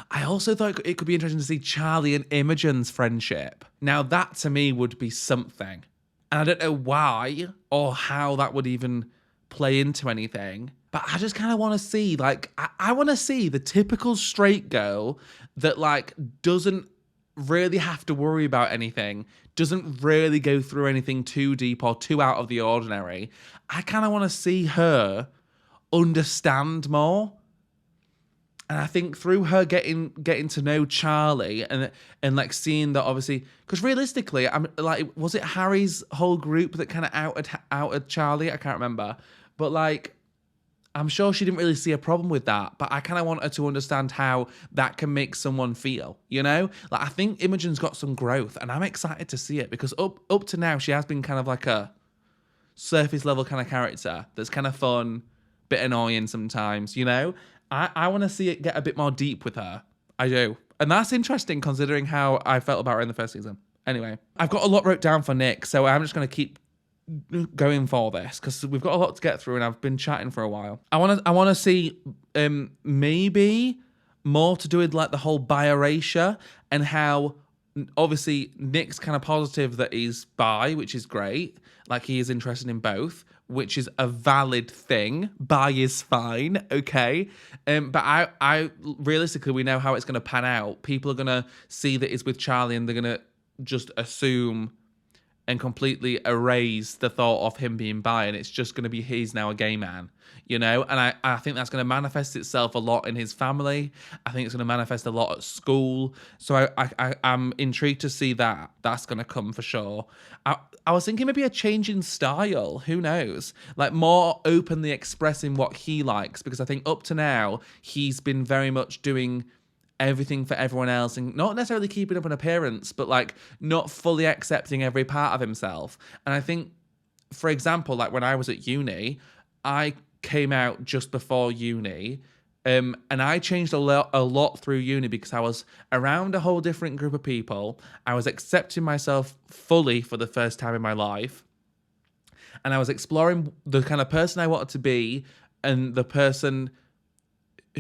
I also thought it could be interesting to see Charlie and Imogen's friendship. Now that to me would be something. And I don't know why or how that would even play into anything. But I just kind of want to see, like, I want to see the typical straight girl that, like, doesn't really have to worry about anything, doesn't really go through anything too deep or too out of the ordinary. I kind of want to see her understand more. And I think through her getting to know Charlie and like seeing that, obviously, because realistically, I'm like, was it Harry's whole group that kind of outed Charlie? I can't remember, but like, I'm sure she didn't really see a problem with that. But I kind of want her to understand how that can make someone feel, you know? Like, I think Imogen's got some growth, and I'm excited to see it, because up to now she has been kind of like a surface level kind of character that's kind of fun, bit annoying sometimes, you know? I want to see it get a bit more deep with her. I do. And that's interesting considering how I felt about her in the first season. Anyway, I've got a lot wrote down for Nick, so I'm just going to keep going for this because we've got a lot to get through and I've been chatting for a while. I want to see maybe more to do with like the whole bi-erasure and how obviously Nick's kind of positive that he's bi, which is great. Like, he is interested in both, which is a valid thing. Bi is fine, okay? But I realistically, we know how it's going to pan out. People are going to see that it's with Charlie and they're going to just assume and completely erase the thought of him being bi, and it's just going to be he's now a gay man, you know? And I think that's going to manifest itself a lot in his family. I think it's going to manifest a lot at school. So I'm intrigued to see that. That's going to come for sure. I was thinking maybe a change in style. Who knows? Like, more openly expressing what he likes, because I think up to now, he's been very much doing everything for everyone else and not necessarily keeping up an appearance, but like not fully accepting every part of himself. And I think, for example, like when I was at uni, I came out just before uni, and I changed a lot through uni because I was around a whole different group of people. I was accepting myself fully for the first time in my life, and I was exploring the kind of person I wanted to be and the person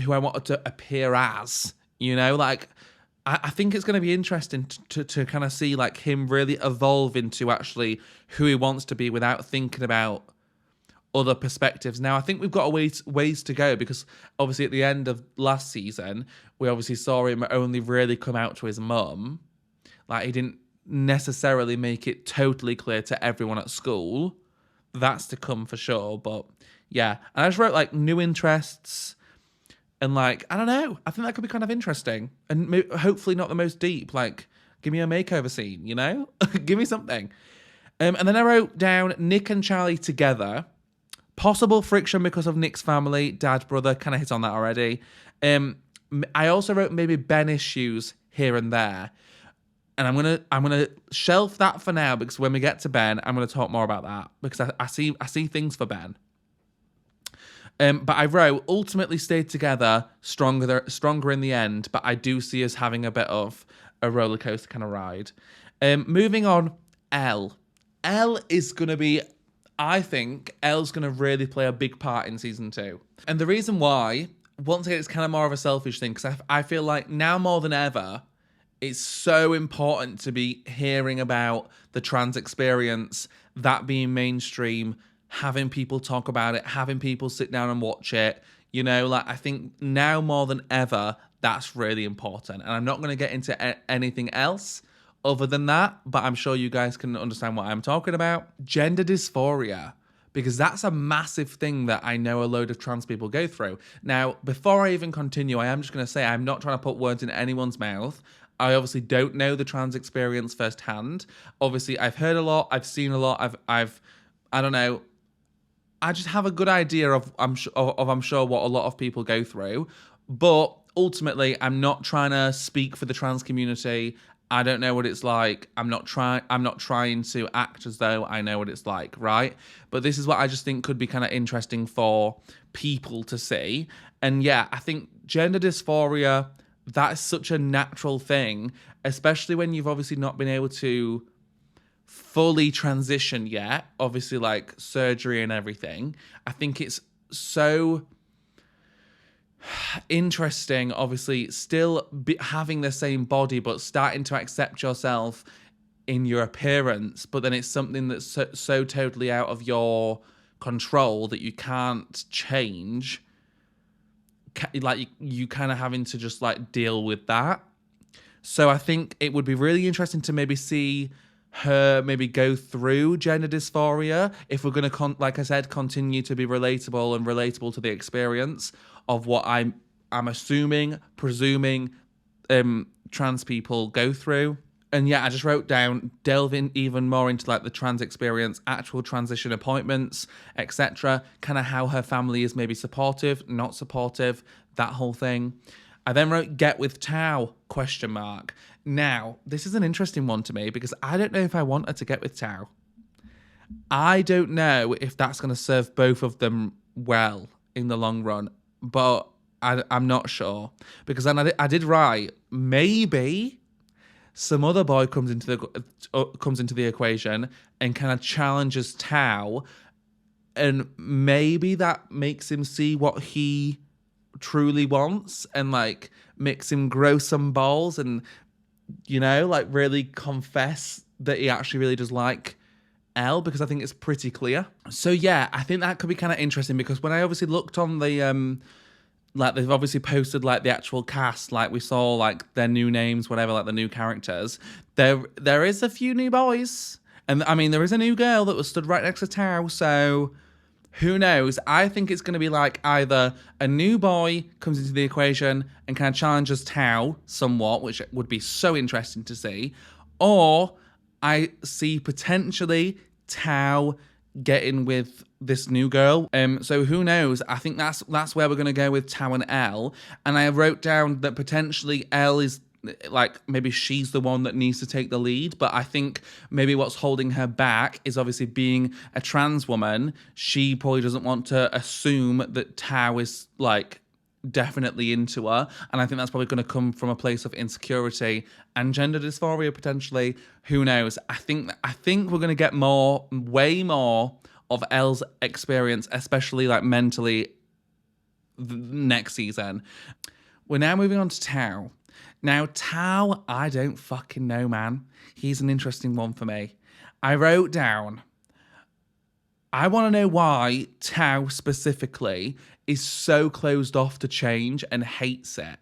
who I wanted to appear as. You know, like, I think it's going to be interesting to kind of see, like, him really evolve into actually who he wants to be without thinking about other perspectives. Now, I think we've got a ways to go, because obviously at the end of last season, we obviously saw him only really come out to his mum. Like, he didn't necessarily make it totally clear to everyone at school. That's to come for sure. But yeah, and I just wrote like new interests. And like, I don't know, I think that could be kind of interesting. And hopefully not the most deep. Like, give me a makeover scene, you know? Give me something. And then I wrote down Nick and Charlie together. Possible friction because of Nick's family, dad, brother. Kind of hit on that already. I also wrote maybe Ben issues here and there. And I'm gonna shelf that for now, because when we get to Ben, I'm gonna talk more about that, because I see things for Ben. But I wrote, ultimately stayed together, stronger in the end, but I do see us having a bit of a roller coaster kind of ride. Moving on, Elle. Elle is going to be, I think, Elle's going to really play a big part in season 2. And the reason why, once again, it's kind of more of a selfish thing, because I feel like now more than ever, it's so important to be hearing about the trans experience, that being mainstream, having people talk about it, having people sit down and watch it. You know, like, I think now more than ever, that's really important. And I'm not going to get into anything else other than that, but I'm sure you guys can understand what I'm talking about. Gender dysphoria, because that's a massive thing that I know a load of trans people go through. Now, before I even continue, I am just going to say I'm not trying to put words in anyone's mouth. I obviously don't know the trans experience firsthand. Obviously, I've heard a lot, I've seen a lot, I don't know, I just have a good idea of I'm sure what a lot of people go through, but ultimately I'm not trying to speak for the trans community. I don't know what it's like. I'm not trying to act as though I know what it's like, right? But this is what I just think could be kind of interesting for people to see. And yeah, I think gender dysphoria, that is such a natural thing, especially when you've obviously not been able to fully transition yet, obviously, like surgery and everything. I think it's so interesting, obviously, still having the same body, but starting to accept yourself in your appearance. But then it's something that's so totally out of your control that you can't change. Like, you kind of having to just like deal with that. So I think it would be really interesting to maybe see her maybe go through gender dysphoria, if we're going to, like I said, continue to be relatable to the experience of what I'm presuming trans people go through. And yeah, I just wrote down, delve in even more into like the trans experience, actual transition appointments, etc. Kind of how her family is maybe supportive, not supportive, that whole thing. I then wrote, get with Tao, ? Now, this is an interesting one to me, because I don't know if I want her to get with Tao. I don't know if that's going to serve both of them well in the long run, but I'm not sure. Because then I did write, maybe some other boy comes into the equation and kind of challenges Tao, and maybe that makes him see what he truly wants and like makes him grow some balls and like really confess that he actually really does like Elle, because I think it's pretty clear. So yeah, I think that could be kind of interesting, because when I obviously looked on the like they've obviously posted like the actual cast, like we saw like their new names, whatever, like the new characters. There is a few new boys, and I mean there is a new girl that was stood right next to Tao. So who knows? I think it's going to be like either a new boy comes into the equation and kind of challenges Tao somewhat, which would be so interesting to see, or I see potentially Tao getting with this new girl. So who knows? I think that's where we're gonna go with Tao and Elle. And I wrote down that potentially Elle is like, maybe she's the one that needs to take the lead, but I think maybe what's holding her back is obviously being a trans woman. She probably doesn't want to assume that Tao is like definitely into her, and I think that's probably going to come from a place of insecurity and gender dysphoria potentially. Who knows? I think we're going to get way more of Elle's experience, especially like mentally, next season. We're now moving on to Tao. Now Tao, I don't fucking know, man. He's an interesting one for me. I wrote down, I want to know why Tao specifically is so closed off to change and hates it.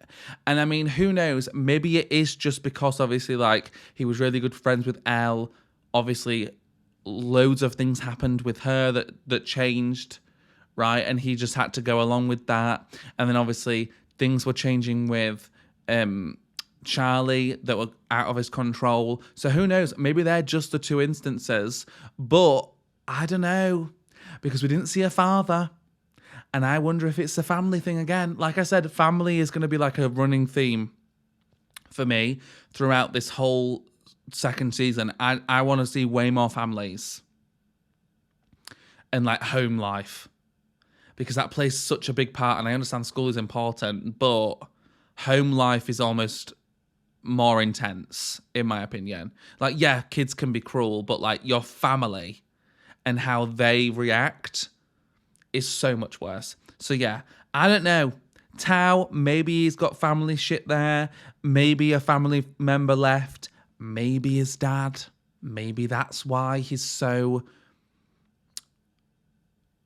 And I mean, who knows? Maybe it is just because obviously like he was really good friends with Elle. Obviously, loads of things happened with her that changed, right? And he just had to go along with that. And then obviously things were changing with Charlie that were out of his control. So who knows? Maybe they're just the two instances. But I don't know, because we didn't see a father. And I wonder if it's a family thing again. Like I said, family is going to be like a running theme for me throughout this whole second season. I want to see way more families and like home life, because that plays such a big part. And I understand school is important, but home life is almost more intense, in my opinion. Like, yeah, kids can be cruel, but like your family and how they react is so much worse. So yeah, I don't know. Tao, maybe he's got family shit there. Maybe a family member left. Maybe his dad. Maybe that's why he's so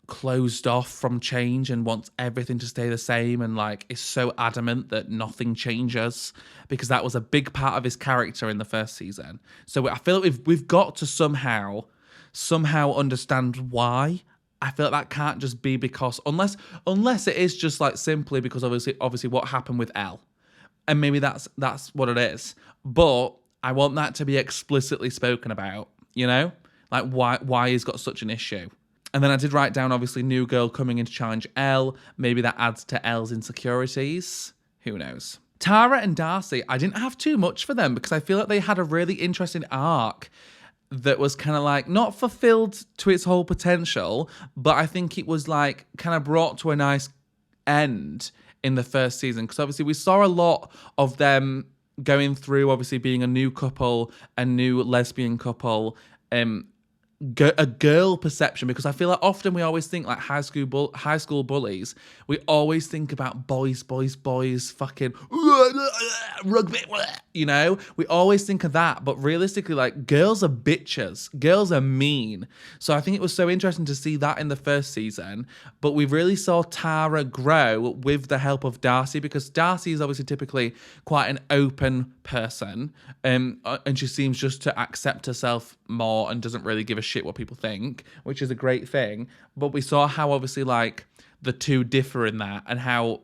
closed off from change and wants everything to stay the same, and like is so adamant that nothing changes, because that was a big part of his character in the first season. So I feel like we've got to somehow understand why. I feel like that can't just be because unless it is just like simply because obviously what happened with Elle, and maybe that's what it is. But I want that to be explicitly spoken about, you know, like why he's got such an issue. And then I did write down obviously new girl coming in to challenge Elle. Maybe that adds to Elle's insecurities. Who knows? Tara and Darcy, I didn't have too much for them because I feel like they had a really interesting arc that was kind of like not fulfilled to its whole potential, but I think it was like kind of brought to a nice end in the first season, because obviously we saw a lot of them going through obviously being a new couple, a new lesbian couple, a girl perception, because I feel like often we always think like high school bullies, we always think about boys fucking rugby, you know, we always think of that, but realistically like girls are bitches, girls are mean. So I think it was so interesting to see that in the first season, but we really saw Tara grow with the help of Darcy, because Darcy is obviously typically quite an open person, and she seems just to accept herself more and doesn't really give a shit what people think, which is a great thing. But we saw how obviously like the two differ in that, and how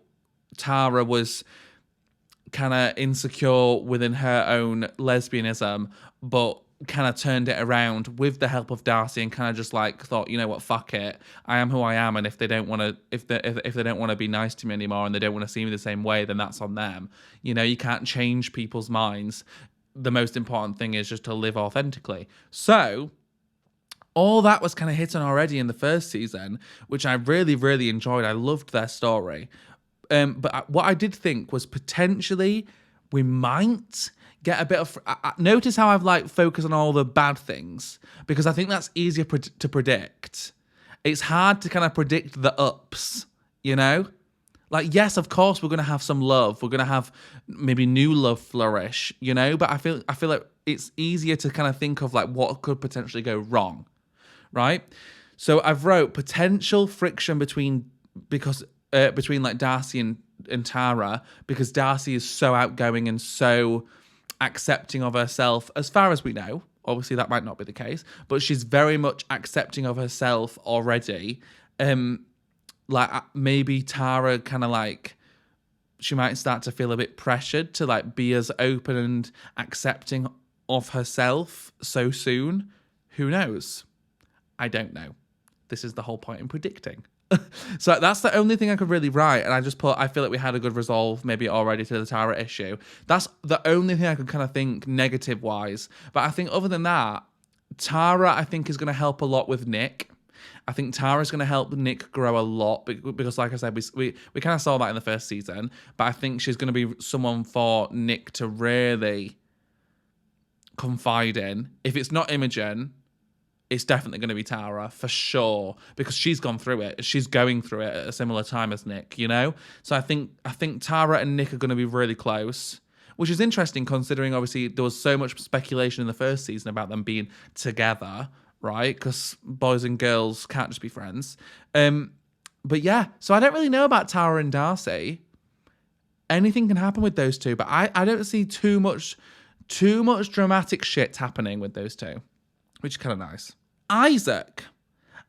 Tara was kind of insecure within her own lesbianism, but kind of turned it around with the help of Darcy, and kind of just like thought, you know what, fuck it, I am who I am, and if they don't want to, if they don't want to be nice to me anymore and they don't want to see me the same way, then that's on them. You know, you can't change people's minds. The most important thing is just to live authentically. So all that was kind of hitting already in the first season, which I really, really enjoyed. I loved their story. But what I did think was potentially we might get a bit of... notice how I've like focused on all the bad things, because I think that's easier to predict. It's hard to kind of predict the ups, you know? Like, yes, of course, we're going to have some love. We're going to have maybe new love flourish, you know? But I feel like it's easier to kind of think of, like, what could potentially go wrong, right? So I've wrote potential friction between like Darcy and Tara, because Darcy is so outgoing and so accepting of herself, as far as we know. Obviously, that might not be the case, but she's very much accepting of herself already. Like maybe Tara kind of like, she might start to feel a bit pressured to like be as open and accepting of herself so soon. Who knows? I don't know. This is the whole point in predicting. So that's the only thing I could really write. And I just put, I feel like we had a good resolve maybe already to the Tara issue. That's the only thing I could kind of think negative wise. But I think other than that, Tara, I think, is going to help a lot with Nick. I think Tara's going to help Nick grow a lot because, like I said, we kind of saw that in the first season. But I think she's going to be someone for Nick to really confide in. If it's not Imogen, it's definitely going to be Tara for sure, because she's gone through it. She's going through it at a similar time as Nick, you know? So I think Tara and Nick are going to be really close, which is interesting considering obviously there was so much speculation in the first season about them being together, right? Because boys and girls can't just be friends. But yeah, so I don't really know about Tara and Darcy. Anything can happen with those two, but I don't see too much dramatic shit happening with those two, which is kind of nice. Isaac,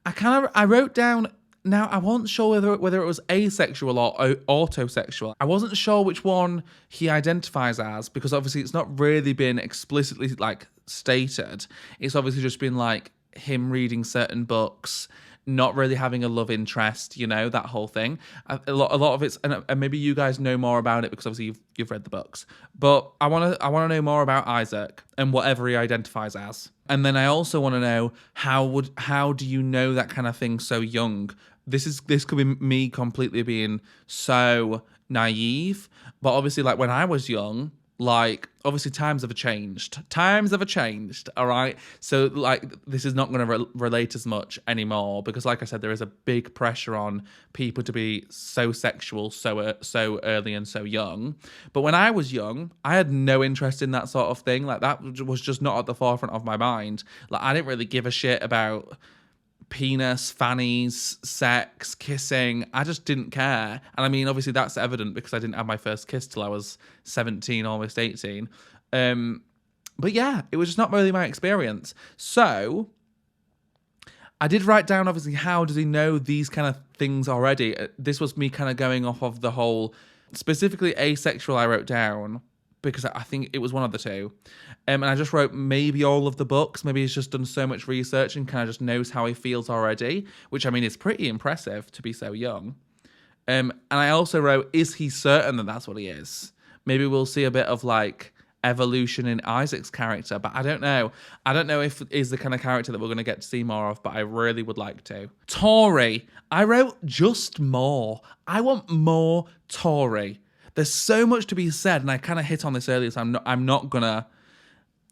I wrote down. Now, I wasn't sure whether it was asexual or autosexual. I wasn't sure which one he identifies as, because obviously it's not really been explicitly like stated. It's obviously just been like him reading certain books, not really having a love interest, you know, that whole thing. A lot of it's, and maybe you guys know more about it because obviously you've read the books. But I want to know more about Isaac and whatever he identifies as. And then I also want to know how do you know that kind of thing so young? This could be me completely being so naive, but obviously like when I was young, like obviously times have changed, all right? So like this is not going to relate as much anymore, because like I said, there is a big pressure on people to be so sexual so early and so young. But when I was young, I had no interest in that sort of thing. Like that was just not at the forefront of my mind. Like I didn't really give a shit about penis, fannies, sex, kissing. I just didn't care. And I mean, obviously that's evident because I didn't have my first kiss till I was 17, almost 18. But yeah, it was just not really my experience. So I did write down, obviously, how does he know these kind of things already? This was me kind of going off of the whole, specifically asexual I wrote down, because I think it was one of the two. And I just wrote maybe all of the books. Maybe he's just done so much research and kind of just knows how he feels already, which I mean is pretty impressive to be so young. And I also wrote, is he certain that that's what he is? Maybe we'll see a bit of like evolution in Isaac's character, but I don't know. I don't know if is the kind of character that we're going to get to see more of, but I really would like to. Tori, I wrote just more. I want more Tori. There's so much to be said, and I kind of hit on this earlier, so I'm not gonna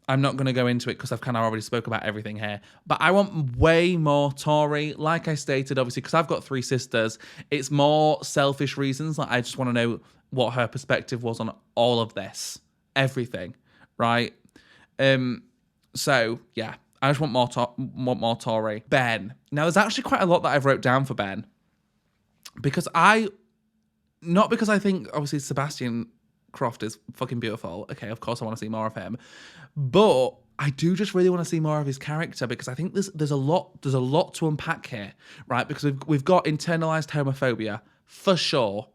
go into it because I've kind of already spoke about everything here. But I want way more Tori. Like I stated, obviously, because I've got 3 sisters, it's more selfish reasons. Like I just want to know what her perspective was on all of this, everything, right? So yeah, I just want more Tori. Ben. Now, there's actually quite a lot that I've wrote down for Ben, because not because I think, obviously, Sebastian Croft is fucking beautiful. Okay, of course I want to see more of him. But I do just really want to see more of his character, because I think there's a lot to unpack here, right? Because we've got internalized homophobia, for sure.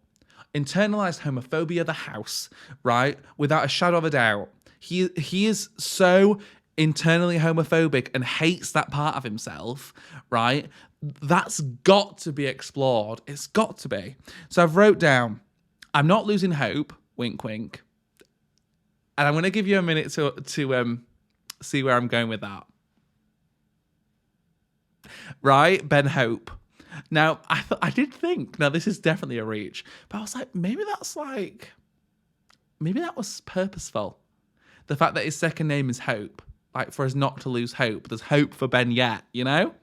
Internalized homophobia, the house, right? Without a shadow of a doubt. He is so internally homophobic and hates that part of himself, right? That's got to be explored. It's got to be. So I've wrote down, I'm not losing hope, wink, wink. And I'm going to give you a minute to see where I'm going with that. Right? Ben Hope. Now, I did think, now this is definitely a reach, but I was like, maybe that was purposeful. The fact that his second name is Hope, like for us not to lose hope. There's hope for Ben yet, you know?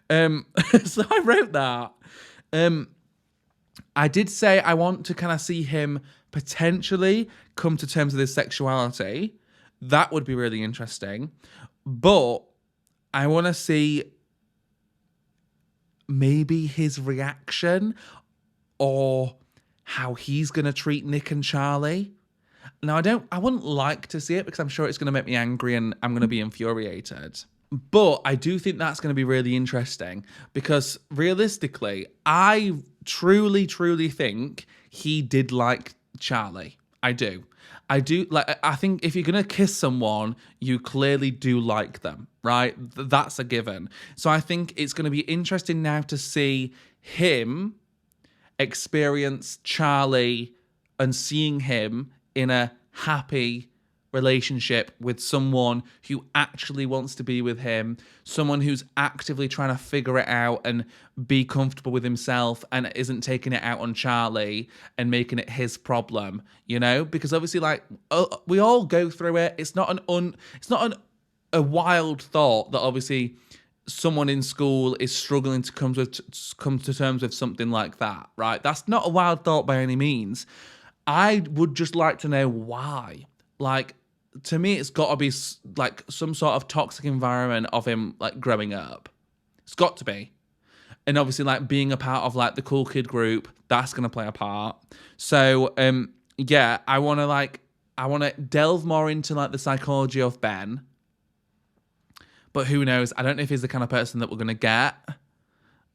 So I wrote that. I did say I want to kind of see him potentially come to terms with his sexuality. That would be really interesting. But I want to see maybe his reaction or how he's going to treat Nick and Charlie. Now, I wouldn't like to see it because I'm sure it's going to make me angry and I'm going to be infuriated. But I do think that's going to be really interesting because realistically, I truly, truly think he did like Charlie. I do. I think if you're going to kiss someone, you clearly do like them, right? That's a given. So I think it's going to be interesting now to see him experience Charlie and seeing him in a happy relationship with someone who actually wants to be with him, someone who's actively trying to figure it out and be comfortable with himself and isn't taking it out on Charlie and making it his problem, you know? Because obviously, like, we all go through it. It's not a wild thought that obviously someone in school is struggling to come to terms with something like that, right? That's not a wild thought by any means. I would just like to know why. Like, to me, it's got to be like some sort of toxic environment of him like growing up. It's got to be. And obviously, like, being a part of like the cool kid group, that's going to play a part. So, yeah, I want to delve more into like the psychology of Ben. But who knows? I don't know if he's the kind of person that we're going to get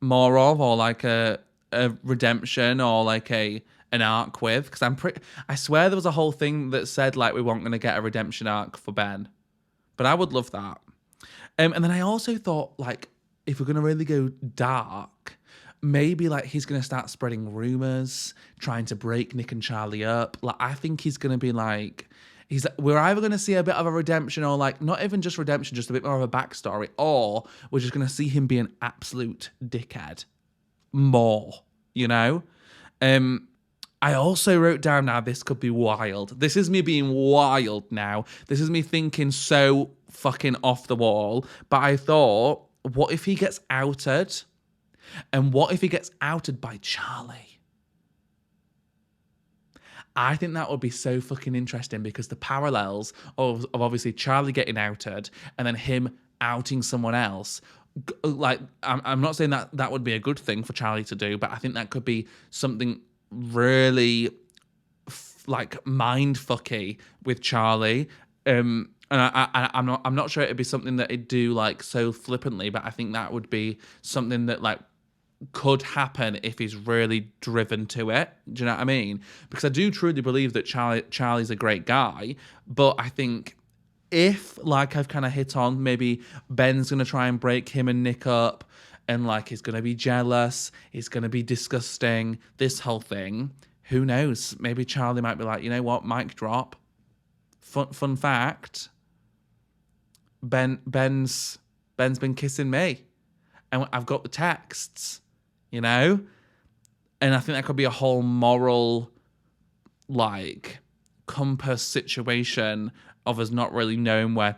more of, or like a redemption, or like an arc with. Because I swear there was a whole thing that said like we weren't going to get a redemption arc for Ben. But I would love that. And then I also thought, like, if we're going to really go dark, maybe like he's going to start spreading rumors, trying to break Nick and Charlie up. Like, I think he's going to be like, we're either going to see a bit of a redemption, or like not even just redemption, just a bit more of a backstory, or we're just going to see him be an absolute dickhead more, you know? I also wrote down, now this could be wild. This is me being wild now. This is me thinking so fucking off the wall. But I thought, what if he gets outed? And what if he gets outed by Charlie? I think that would be so fucking interesting, because the parallels of obviously Charlie getting outed and then him outing someone else, like, I'm not saying that would be a good thing for Charlie to do, but I think that could be something really like mind fucky with Charlie. And I'm not sure it'd be something that it'd do like so flippantly, but I think that would be something that like could happen if he's really driven to it. Do you know what I mean? Because I do truly believe that Charlie's a great guy, but I think if, like I've kind of hit on, maybe Ben's going to try and break him and Nick up, and like he's going to be jealous, he's going to be disgusting, this whole thing, who knows? Maybe Charlie might be like, you know what, mic drop. Fun fact, Ben's been kissing me, and I've got the texts, you know? And I think that could be a whole moral, like, compass situation of us not really knowing why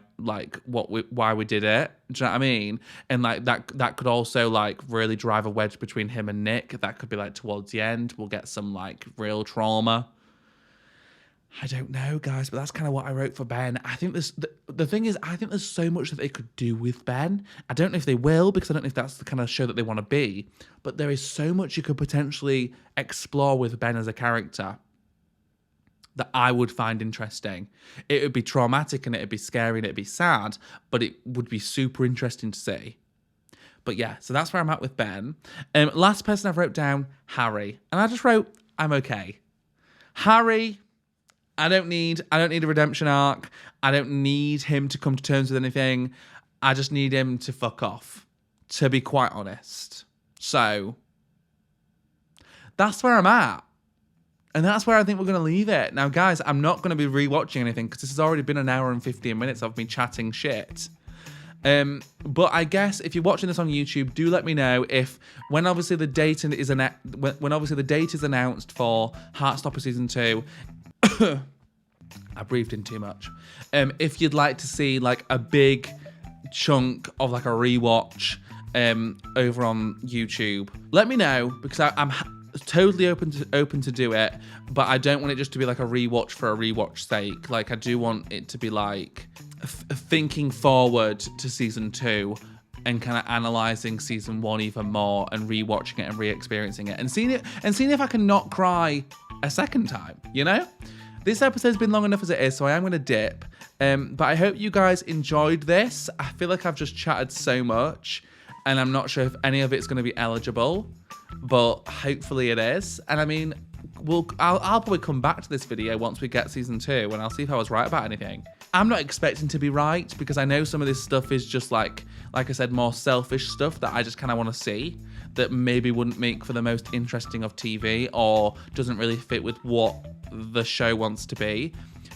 we did it. Do you know what I mean? And like that could also like really drive a wedge between him and Nick. That could be like towards the end, we'll get some like real trauma. I don't know, guys, but that's kind of what I wrote for Ben. I think the thing is, I think there's so much that they could do with Ben. I don't know if they will, because I don't know if that's the kind of show that they want to be, but there is so much you could potentially explore with Ben as a character that I would find interesting. It would be traumatic and it'd be scary and it'd be sad, but it would be super interesting to see. But yeah, so that's where I'm at with Ben. Last person I've wrote down, Harry. And I just wrote, I'm okay. Harry, I don't need a redemption arc. I don't need him to come to terms with anything. I just need him to fuck off, to be quite honest. So that's where I'm at. And that's where I think we're going to leave it. Now, guys, I'm not going to be rewatching anything because this has already been an hour and 15 minutes of me chatting shit. But I guess if you're watching this on YouTube, do let me know if when obviously the date is announced for Heartstopper Season 2. I breathed in too much. If you'd like to see like a big chunk of like a rewatch over on YouTube, let me know, because totally open to do it, but I don't want it just to be like a rewatch for a rewatch sake. Like, I do want it to be like thinking forward to season 2 and kind of analysing season 1 even more and rewatching it and re-experiencing it and seeing if I can not cry a second time, you know? This episode's been long enough as it is, so I am going to dip. But I hope you guys enjoyed this. I feel like I've just chatted so much, and I'm not sure if any of it's going to be eligible, but hopefully it is. And I mean, I'll probably come back to this video once we get season 2, and I'll see if I was right about anything. I'm not expecting to be right, because I know some of this stuff is just like I said, more selfish stuff that I just kind of want to see, that maybe wouldn't make for the most interesting of TV or doesn't really fit with what the show wants to be.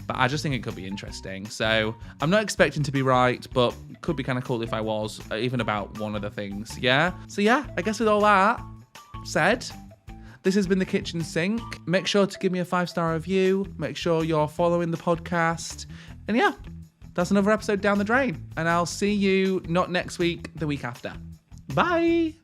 But I just think it could be interesting. So I'm not expecting to be right, but could be kind of cool if I was, even about one of the things. Yeah. So yeah, I guess with all that said, this has been The Kitchen Sink. Make sure to give me a 5-star review. Make sure you're following the podcast. And yeah, that's another episode down the drain. And I'll see you not next week, the week after. Bye.